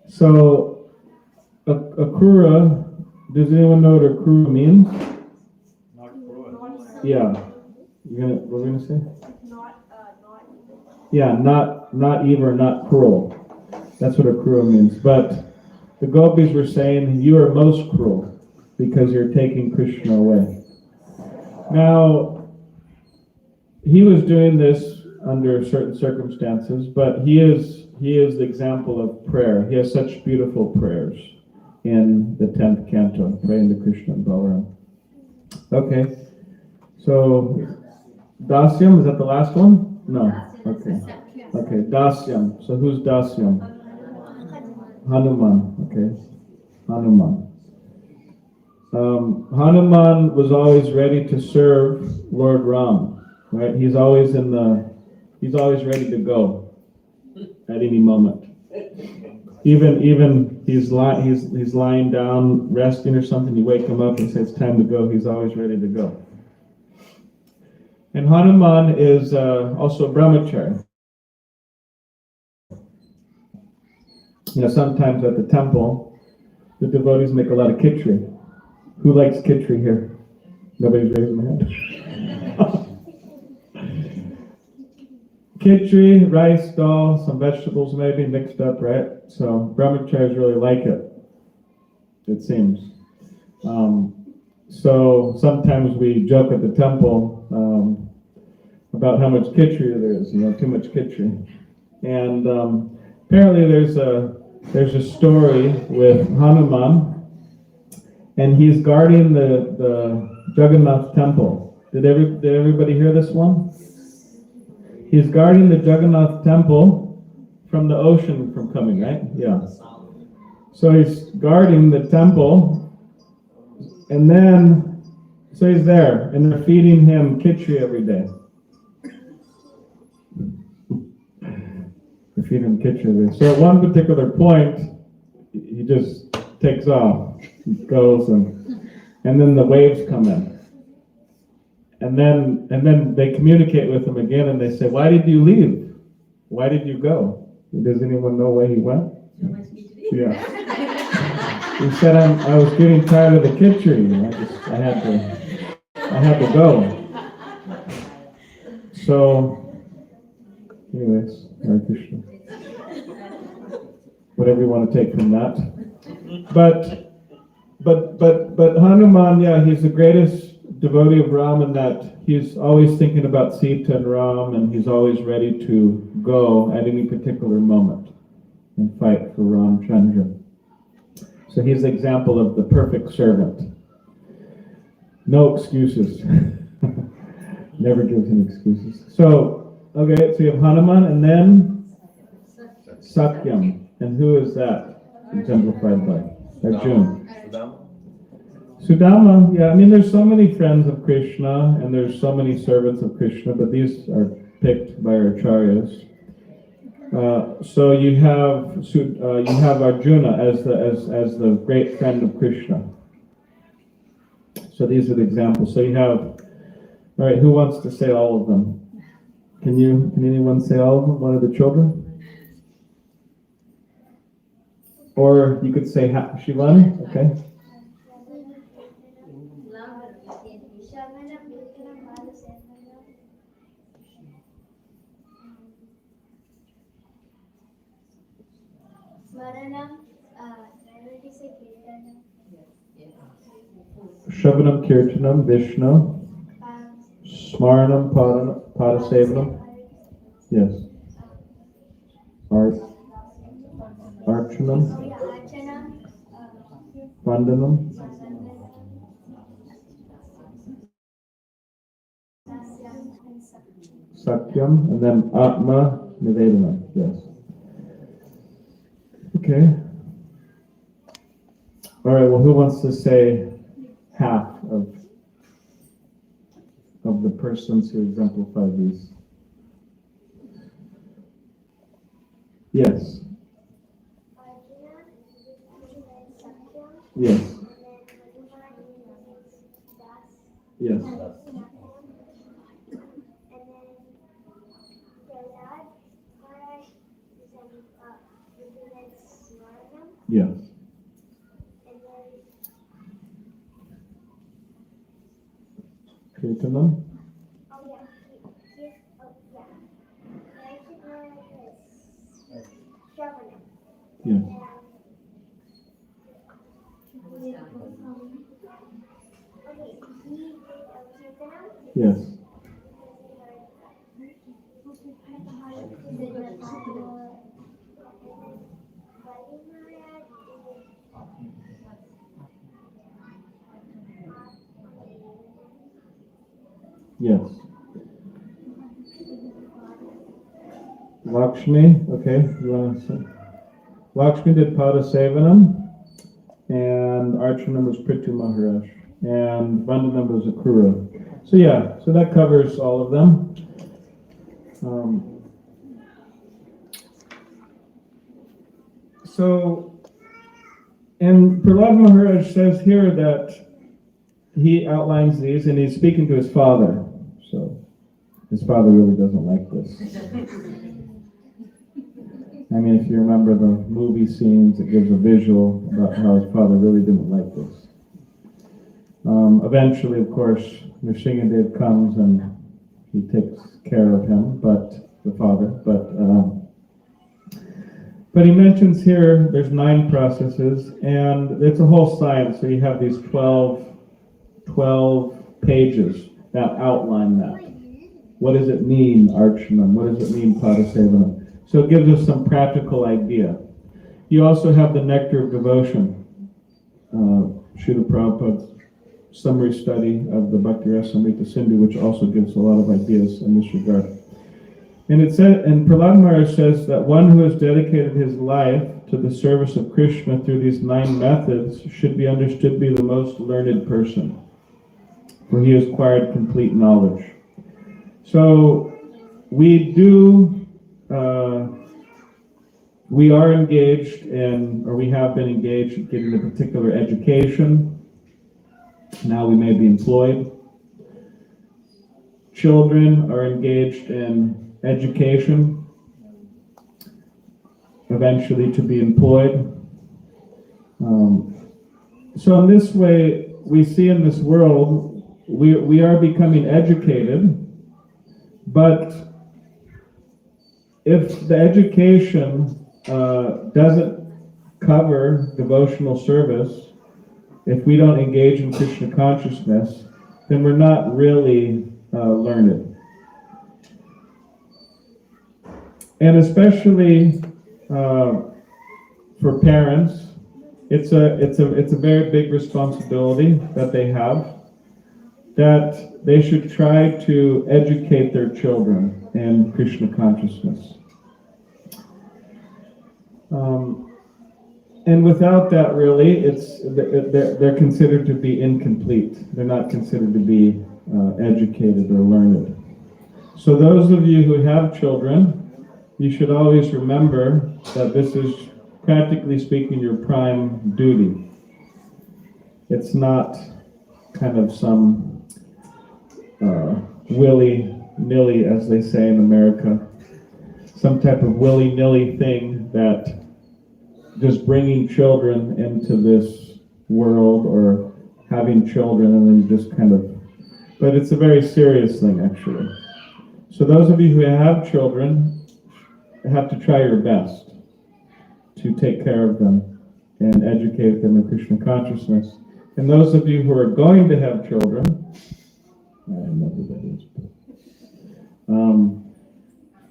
So, Akrura, does anyone know what Akrura means? Not cruel. Yeah. What were we gonna say? Yeah, not evil, not cruel. That's what Akrura means. But the gopis were saying, you are most cruel because you're taking Krishna away. Now, he was doing this under certain circumstances, but he is the example of prayer. He has such beautiful prayers in the 10th canto, praying to Krishna and Balaram. Okay, so Dasyam, is that the last one? No. Okay. Okay, Dasyam. So who's Dasyam? Hanuman. Okay, Hanuman. Hanuman was always ready to serve Lord Ram, right? He's always ready to go at any moment. Even he's lying down, resting or something, you wake him up and say it's time to go, he's always ready to go. And Hanuman is also a brahmachari. Sometimes at the temple, the devotees make a lot of khichdi. Who likes khichdi here? Nobody's raising their hand. Khichdi, rice, dal, some vegetables maybe mixed up, right? So brahmacharis really like it seems. So sometimes we joke at the temple about how much khichdi there is, too much khichdi. And apparently there's a story with Hanuman and he's guarding the Jagannath temple. Did everybody hear this one? He's guarding the Jagannath temple from the ocean from coming, right? Yeah. So he's guarding the temple, and then, so he's there, and they're feeding him khichdi every day. They're feeding him khichdi every day. So at one particular point, he just takes off, he goes, and then the waves come in. And then they communicate with him again, and they say, "Why did you leave? Why did you go?" Does anyone know where he went? Yeah. He said, "I was getting tired of the khichdi. I had to go." So, anyways, Hare Krishna. Whatever you want to take from that. But Hanuman, yeah, he's the greatest devotee of Ram in that he's always thinking about Sita and Ram, and he's always ready to go at any particular moment and fight for Ramchandra. So he's the example of the perfect servant. No excuses. Never gives any excuses. So, okay, so you have Hanuman, and then Satyam. And who is that exemplified by? Arjuna. Sudama, yeah, I mean, there's so many friends of Krishna, and there's so many servants of Krishna, but these are picked by our acharyas. So you have Arjuna as the great friend of Krishna. So these are the examples. So you have, all right, who wants to say all of them? Can anyone say all of them? One of the children? Or you could say Shivani, okay? Shravanam Kirtanam Vishnu Smaranam Padasevanam. Yes. Archanam Vandanam Satyam, and then Atma Nivedanam. Yes. Okay. All right, well, who wants to say half of the persons who exemplify these? Yes. Yes. Yes. Yes. Kirtana? Yes. Yes. Yes. Lakshmi, okay, you want to say? Lakshmi did Padasevanam, and Archanam was Prithu Maharaj, and Vandanam was Akrura. So yeah, so that covers all of them. And Prahlad Maharaj says here that he outlines these, and he's speaking to his father. So his father really doesn't like this. I mean, if you remember the movie scenes, it gives a visual about how his father really didn't like this. Eventually, of course, Nrsingadev comes and he takes care of him, the father. But he mentions here there's 9 processes, and it's a whole science. So you have these 12 pages that outline that. What does it mean, Archanam? What does it mean, Padasevanam? So it gives us some practical idea. You also have the nectar of devotion. Srila Prabhupada's summary study of the Bhakti Rasamrita Sindhu, which also gives a lot of ideas in this regard. And it said, and Prahlad Maharaj says that one who has dedicated his life to the service of Krishna through these 9 methods should be understood to be the most learned person, for he has acquired complete knowledge. So we are engaged in, or we have been engaged in getting a particular education. Now we may be employed. Children are engaged in education, eventually to be employed. So in this way, we see in this world, we are becoming educated, but if the education doesn't cover devotional service, if we don't engage in Krishna consciousness, then we're not really learned. And especially for parents, it's a very big responsibility that they have, that they should try to educate their children in Krishna consciousness. And without that, really, they're considered to be incomplete. They're not considered to be educated or learned. So those of you who have children, you should always remember that this is, practically speaking, your prime duty. It's not kind of some willy-nilly, as they say in America, some type of willy-nilly thing that just bringing children into this world or having children and then just kind of, but it's a very serious thing, actually. So those of you who have children have to try your best to take care of them and educate them in Krishna consciousness. And those of you who are going to have children, I don't know who that is,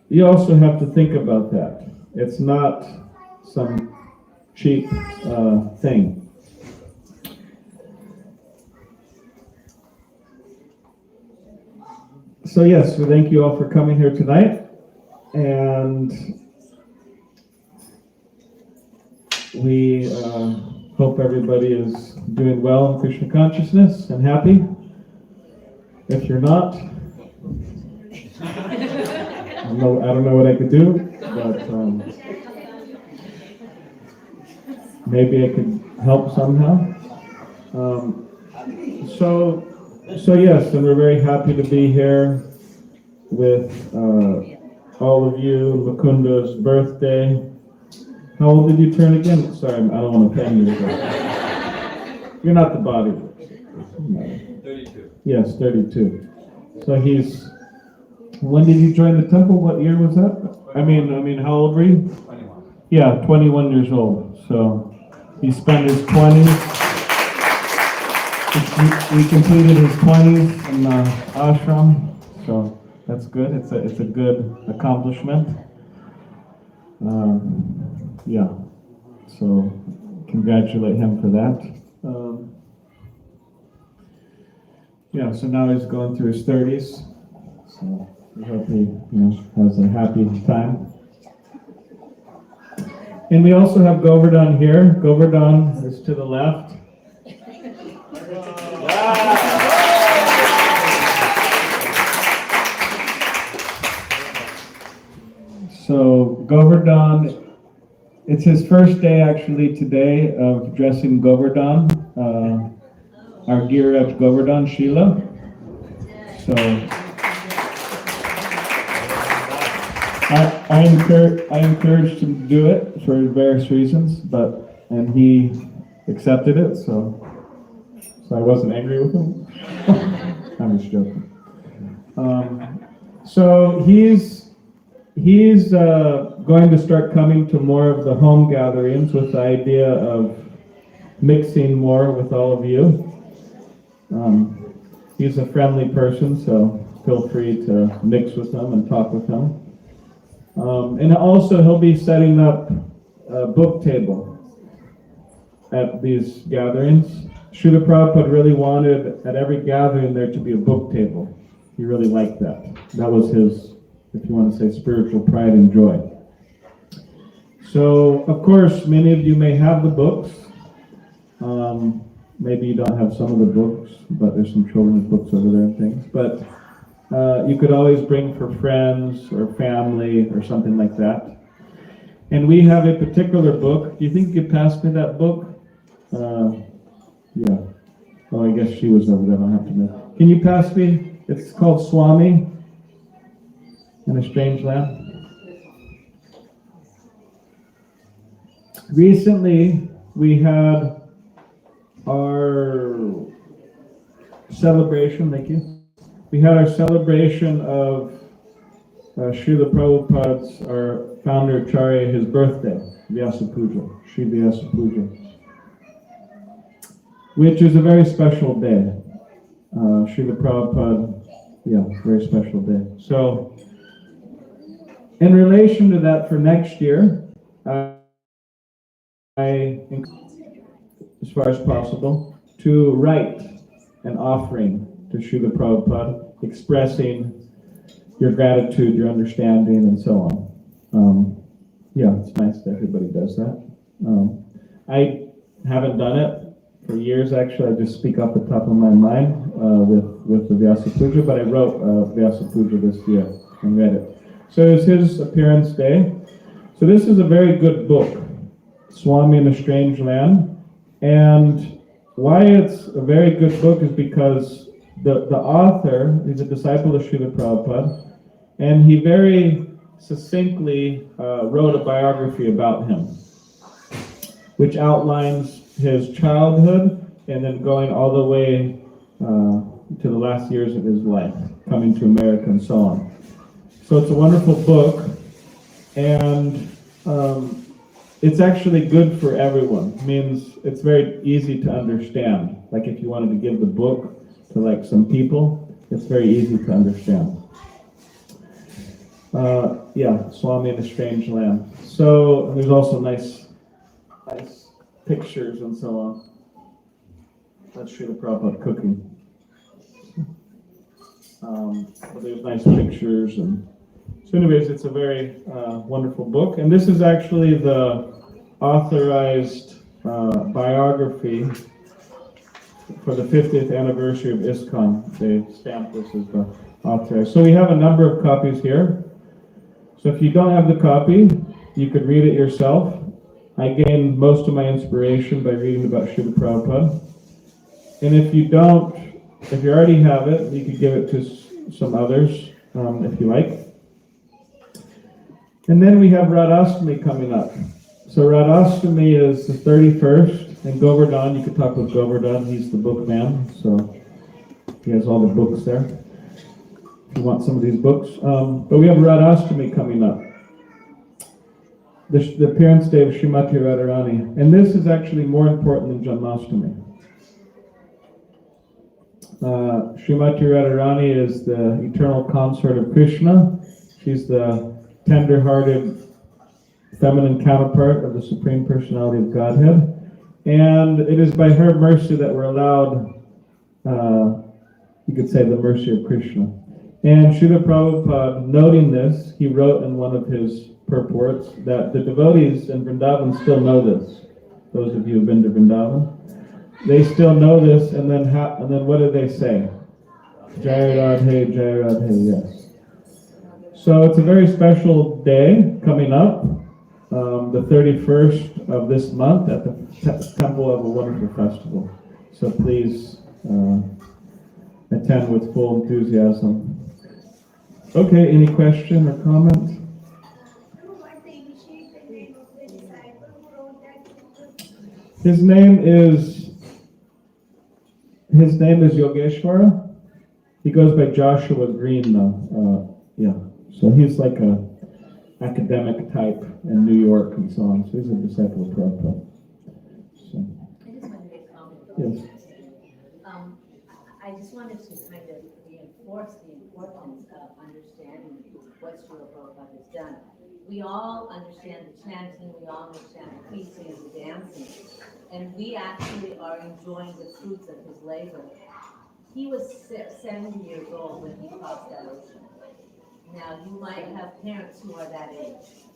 you also have to think about that. It's not some cheap thing. So yes, we thank you all for coming here tonight, and we hope everybody is doing well in Krishna consciousness and happy. If you're not, I don't know what I could do, but maybe I could help somehow. So yes, and we're very happy to be here with all of you. Mukunda's birthday. How old did you turn again? Sorry, I don't want to offend you. You're not the body. 32. Yes, 32. So when did you join the temple? What year was that? I mean, how old were you? 21. Yeah, 21 years old. So he spent his 20s. He completed his 20s in the ashram. So that's good. It's a good accomplishment. Yeah. So congratulate him for that. Yeah. So now he's going through his 30s. So we hope he has a happy time. And we also have Govardhan here. Govardhan is to the left. So Govardhan, it's his first day actually today of dressing Govardhan, our Giriraj Govardhan Shila. So I encouraged him to do it for various reasons, and he accepted it, so I wasn't angry with him. I'm just joking. So he's going to start coming to more of the home gatherings with the idea of mixing more with all of you. He's a friendly person, so feel free to mix with him and talk with him. And also he'll be setting up a book table. at these gatherings. Srila Prabhupada really wanted at every gathering there to be a book table. He really liked that. That was his, if you want to say, spiritual pride and joy. So, of course, many of you may have the books. Maybe you don't have some of the books, but there's some children's books over there and things. But you could always bring for friends or family or something like that. And we have a particular book. Do you think you could pass me that book? Yeah. Oh, I guess she was over there. I don't have to know. Can you pass me? It's called Swami in a Strange Land. Recently, we had our celebration, thank you. We had our celebration of Srila Prabhupada's, our founder Acharya, his birthday, Vyasa Puja, Sri Vyasa Puja, which is a very special day. Srila Prabhupada, very special day. So, in relation to that, for next year, I, as far as possible, to write an offering to Srila Prabhupada, expressing your gratitude, your understanding, and so on. It's nice that everybody does that. I haven't done it for years, actually. I just speak off the top of my mind with the Vyasa Puja, but I wrote Vyasa Puja this year and read it. So it was his appearance day. So this is a very good book, Swami in a Strange Land. And why it's a very good book is because the author is a disciple of Srila Prabhupada, and he very succinctly wrote a biography about him, which outlines his childhood and then going all the way to the last years of his life, coming to America and so on. So it's a wonderful book, and it's actually good for everyone. It means it's very easy to understand. Like if you wanted to give the book to like some people, it's very easy to understand. Swami in a Strange Land. So there's also nice pictures and so on. That's Srila Prabhupada cooking. But there's nice pictures, and so anyways, it's a very wonderful book. And this is actually the authorized biography for the 50th anniversary of ISKCON. They stamped this as the authorized. So we have a number of copies here. So if you don't have the copy, you could read it yourself. I gained most of my inspiration by reading about Srila Prabhupada. And if you already have it, you could give it to some others if you like. And then we have Radhastami coming up. So Radhastami is the 31st, and Govardhan, you could talk with Govardhan, he's the bookman, so he has all the books there, if you want some of these books. But we have Radhastami coming up, the appearance day of Srimati Radharani, and this is actually more important than Janmashtami. Srimati Radharani is the eternal consort of Krishna. She's the tender-hearted feminine counterpart of the Supreme Personality of Godhead. And it is by her mercy that we're allowed, you could say, the mercy of Krishna. And Srila Prabhupada, noting this, he wrote in one of his purports that the devotees in Vrindavan still know this. Those of you who've been to Vrindavan, they still know this, and then what do they say? Jai Radhe, yes. So it's a very special day coming up, the 31st of this month at the Temple of a Wonderful Festival. So please attend with full enthusiasm. Okay, any question or comment? His name is Yogeshwara. He goes by Joshua Green though. So he's like a academic type in New York and so on. So he's a disciple of Prabhupada. So. I just wanted to comment. Yes. I just wanted to kind of reinforce the importance of understanding what Srila Prabhupada has done. We all understand the chanting, we all understand the preaching and the dancing, and we actually are enjoying the fruits of his labor. He was 70 years old when he crossed that ocean. Now, you might have parents who are that age.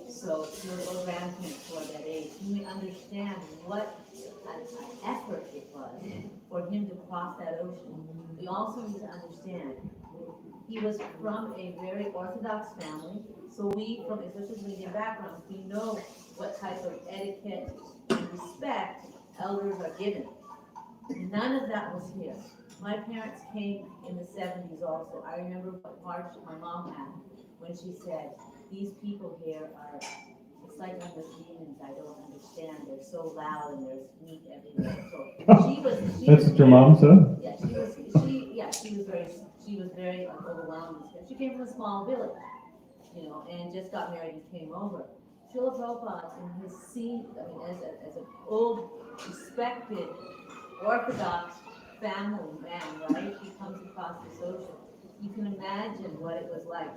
So your grandparents who are that age, you may understand what an effort it was for him to cross that ocean. We also need to understand he was from a very orthodox family, so we, from especially Indian backgrounds, we know what type of etiquette and respect elders are given. None of that was here. My parents came in the 70s also. I remember what heart my mom had when she said, these people here are, it's like I'm with demons, I don't understand. They're so loud and there's meat everywhere. So she was. That's what your mom said? Yeah, she was very overwhelmed. She came from a small village, and just got married and came over. Srila Prabhupada in his seat, as an old, respected, orthodox family man, right? He comes across this ocean. You can imagine what it was like.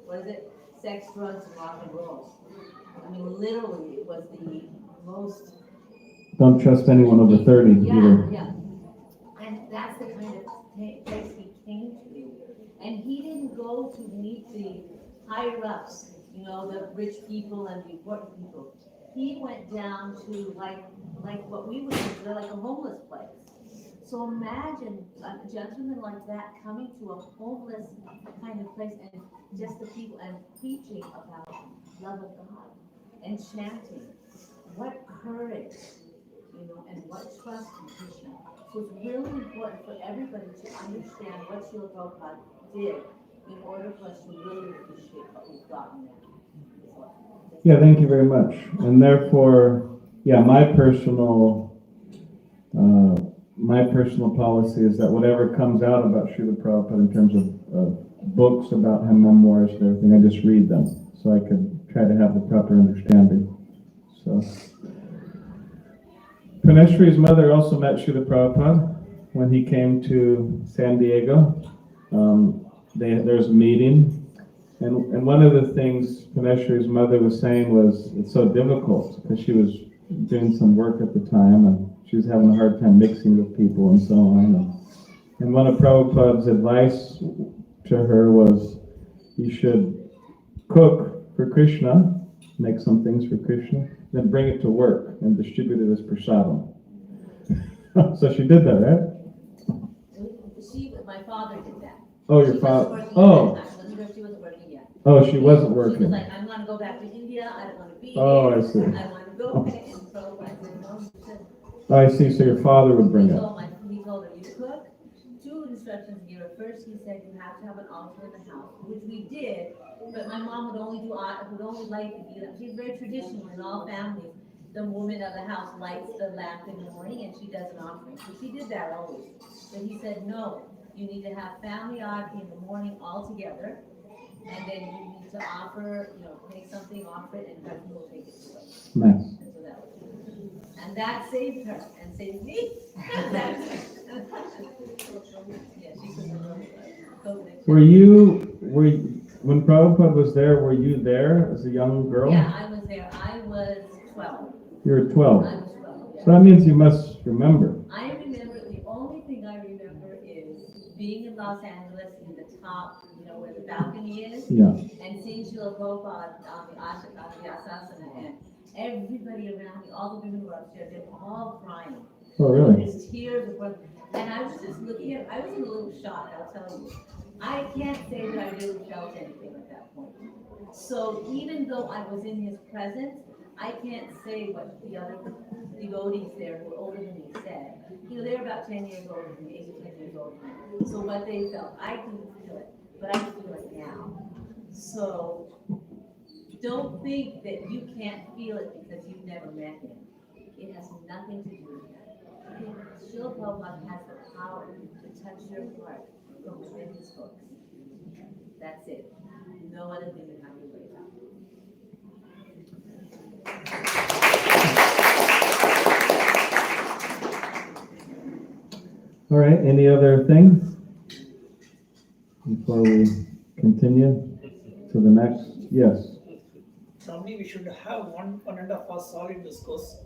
What is it? Sex, drugs, and rock and roll. Literally, it was the most. Don't trust anyone over 30 either. Yeah. And that's the kind of place he came to. And he didn't go to meet the higher ups, the rich people and the important people. He went down to like what we would consider like a homeless place. So imagine a gentleman like that coming to a homeless kind of place and just the people and preaching about love of God and chanting. What courage, and what trust in Krishna. So it's really important for everybody to understand what Srila Prabhupada did in order for us to really appreciate what we've gotten there. Yeah, thank you very much. And therefore, my personal policy is that whatever comes out about Srila Prabhupada in terms of books about him, memoirs and everything, I just read them so I could try to have the proper understanding. So, Paneshri's mother also met Srila Prabhupada when he came to San Diego. There's a meeting. And one of the things Paneshri's mother was saying was it's so difficult because she was doing some work at the time and she was having a hard time mixing with people and so on. And one of Prabhupada's advice to her was you should cook for Krishna, make some things for Krishna, then bring it to work and distribute it as prasadam. So she did that, right? My father did that. Oh, your father. Oh. She wasn't working yet. Oh, she wasn't She working. was like, I'm going to go back to India. I don't want to be here. Oh, I see. I want to go. And so I said, no, you said. Oh, I see. So your father would bring it. He told her, you cook. 2 instructions he gave her. First, he said you have to have an altar in the house, which we did. But my mom would only like to do that. She's very traditional in all families. The woman of the house lights the lamp in the morning and she does an offering. So she did that always. But he said, no, you need to have family arati in the morning all together. And then you need to offer, take something, offer it, and husband will take it to her. Nice. And so that was, and that saved her and saved me. Yeah, she couldn't. Were you, when Prabhupada was there, were you there as a young girl? Yeah, I was there. I was 12. You were 12. I was 12, yeah. So that means you must remember. I remember, the only thing I remember is being in Los Angeles in the top, where the balcony is. Yeah. And seeing Srila Prabhupada on the Asasana, and everybody around me, all the women were upstairs, they were all crying. Oh, really? There's tears of blood. And I was just looking at, I was in a little shock, I'll tell you. I can't say that I really felt anything at that point. So even though I was in his presence, I can't say what the other devotees there who were older than me said. They were about 10 years older than me, 8 to 10 years older than me. So what they felt, I couldn't feel it, but I feel it now. So don't think that you can't feel it because you've never met him. It has nothing to do with that. Srila Prabhupada has the power to touch your heart from within his books. That's it. No other thing than how you lay it out. All right, any other things? before we continue to the next? Yes. Probably we should have 1.5 hours solid discourse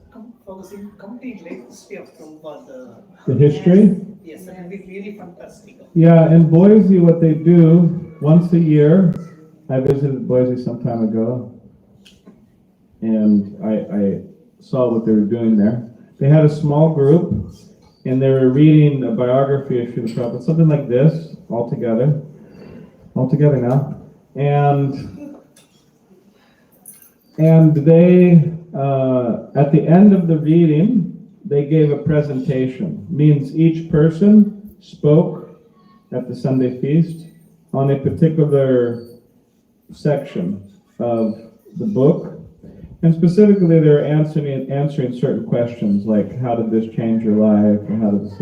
focusing completely history of Prabhupada. The history? Yes, that would be really fantastic. Yeah, in Boise, what they do once a year, I visited Boise some time ago, and I saw what they were doing there. They had a small group, and they were reading a biography of Srila Prabhupada, something like this, all together now. And they, at the end of the reading, they gave a presentation. Means each person spoke at the Sunday feast on a particular section of the book. And specifically, they were answering certain questions, like how did this change your life, or how did this,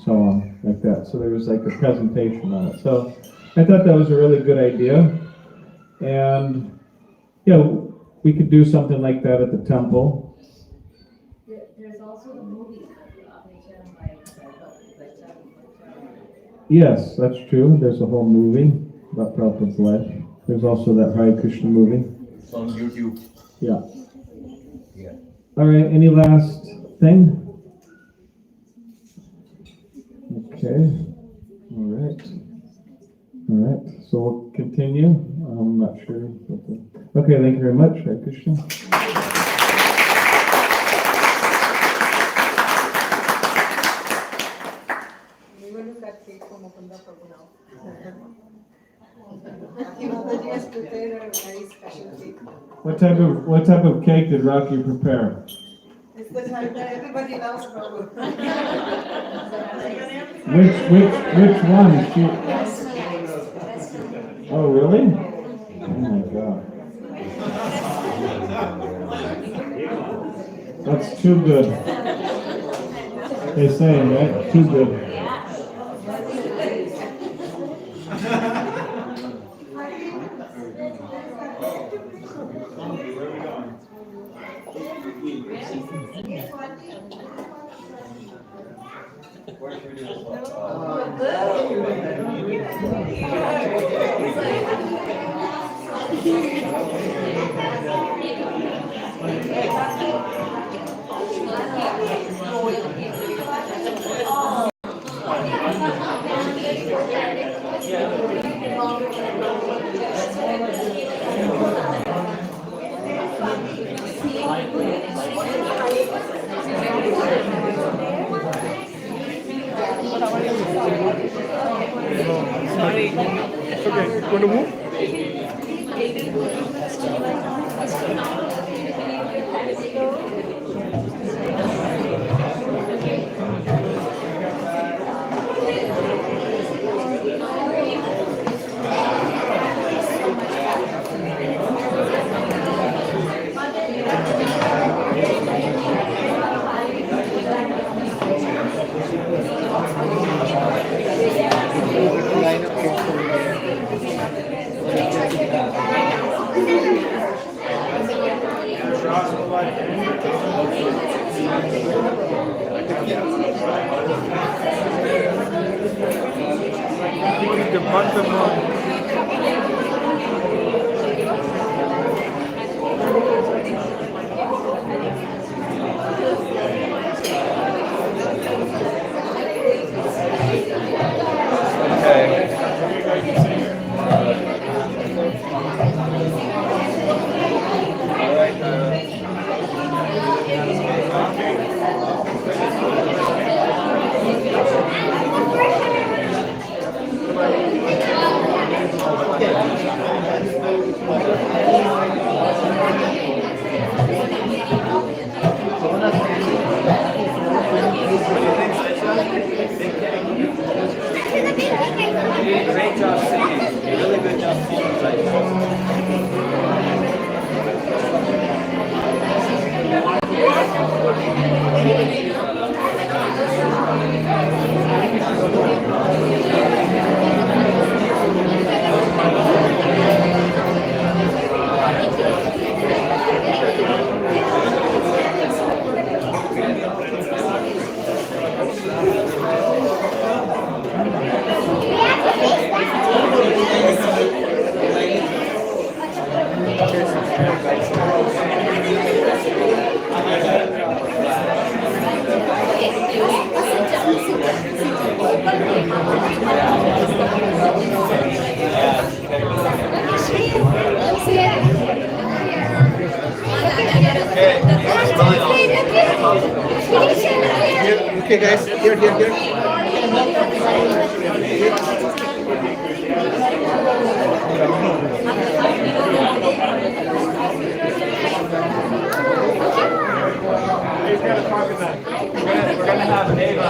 so on, like that. So there was like a presentation on it. So I thought that was a really good idea. And, we could do something like that at the temple. There's also the movie, by Yes, that's true. There's a whole movie about Prabhupada's life. There's also that Hare Krishna movie. It's on YouTube. Yeah. All right, any last thing? Okay. All right, so we'll continue. I'm not sure. Okay, thank you very much. Hare Krishna. We will look at cake from Mukunda Prabhu now. He has prepared a very special cake. What type of cake did Rocky prepare? It's the type that everybody loves Prabhu. Which one? Oh, really? Oh my God. That's too good. They say, right? Too good. Okay, want to move? The month of Great job singing. Really good job singing. Okay, guys, here. He's got to talk about it. We're gonna have Ava.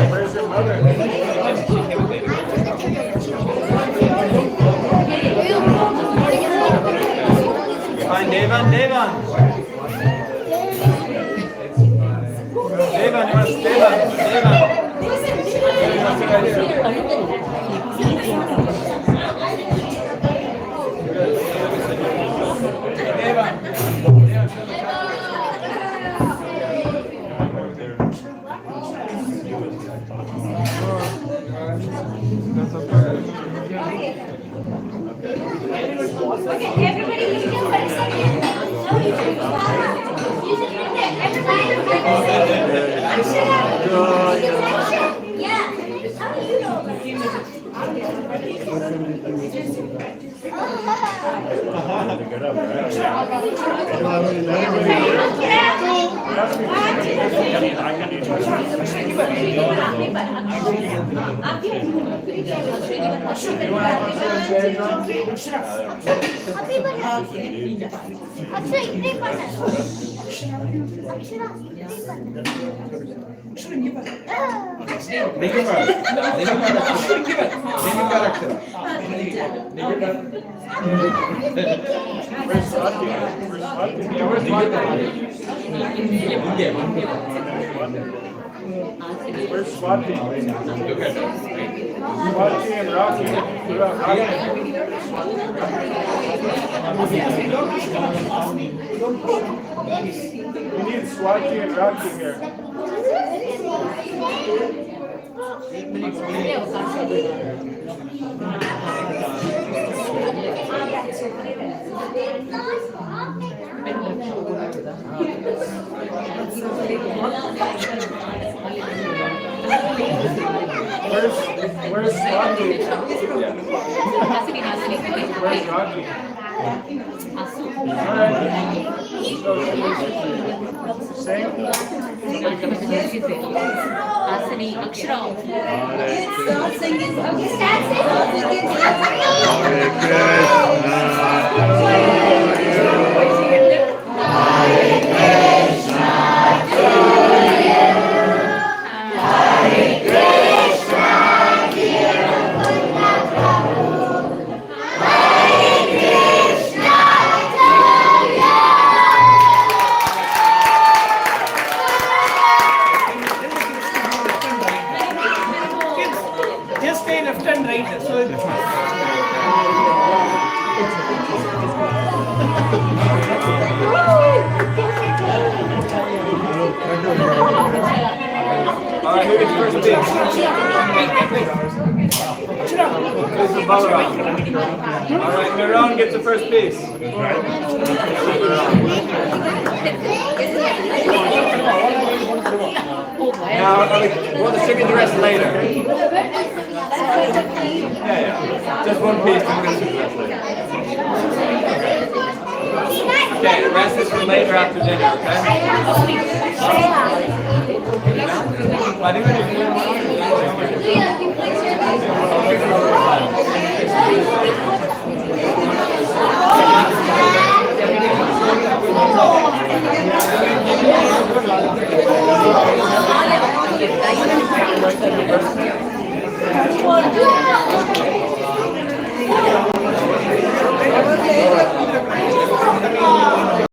Where's your mother? Find Devan. Devan, you want to Where's Swati? Swati and Rocky. What about Rocky? We need Swati and Rocky here. Where's Swati? Where's Rocky? Just stay left and right. So Alright, who gets first pick? Alright, Miron gets the first piece. Now, we'll distribute the rest later. Yeah. Just one piece, we're going to distribute the rest later. Okay, the rest is for later after dinner, okay?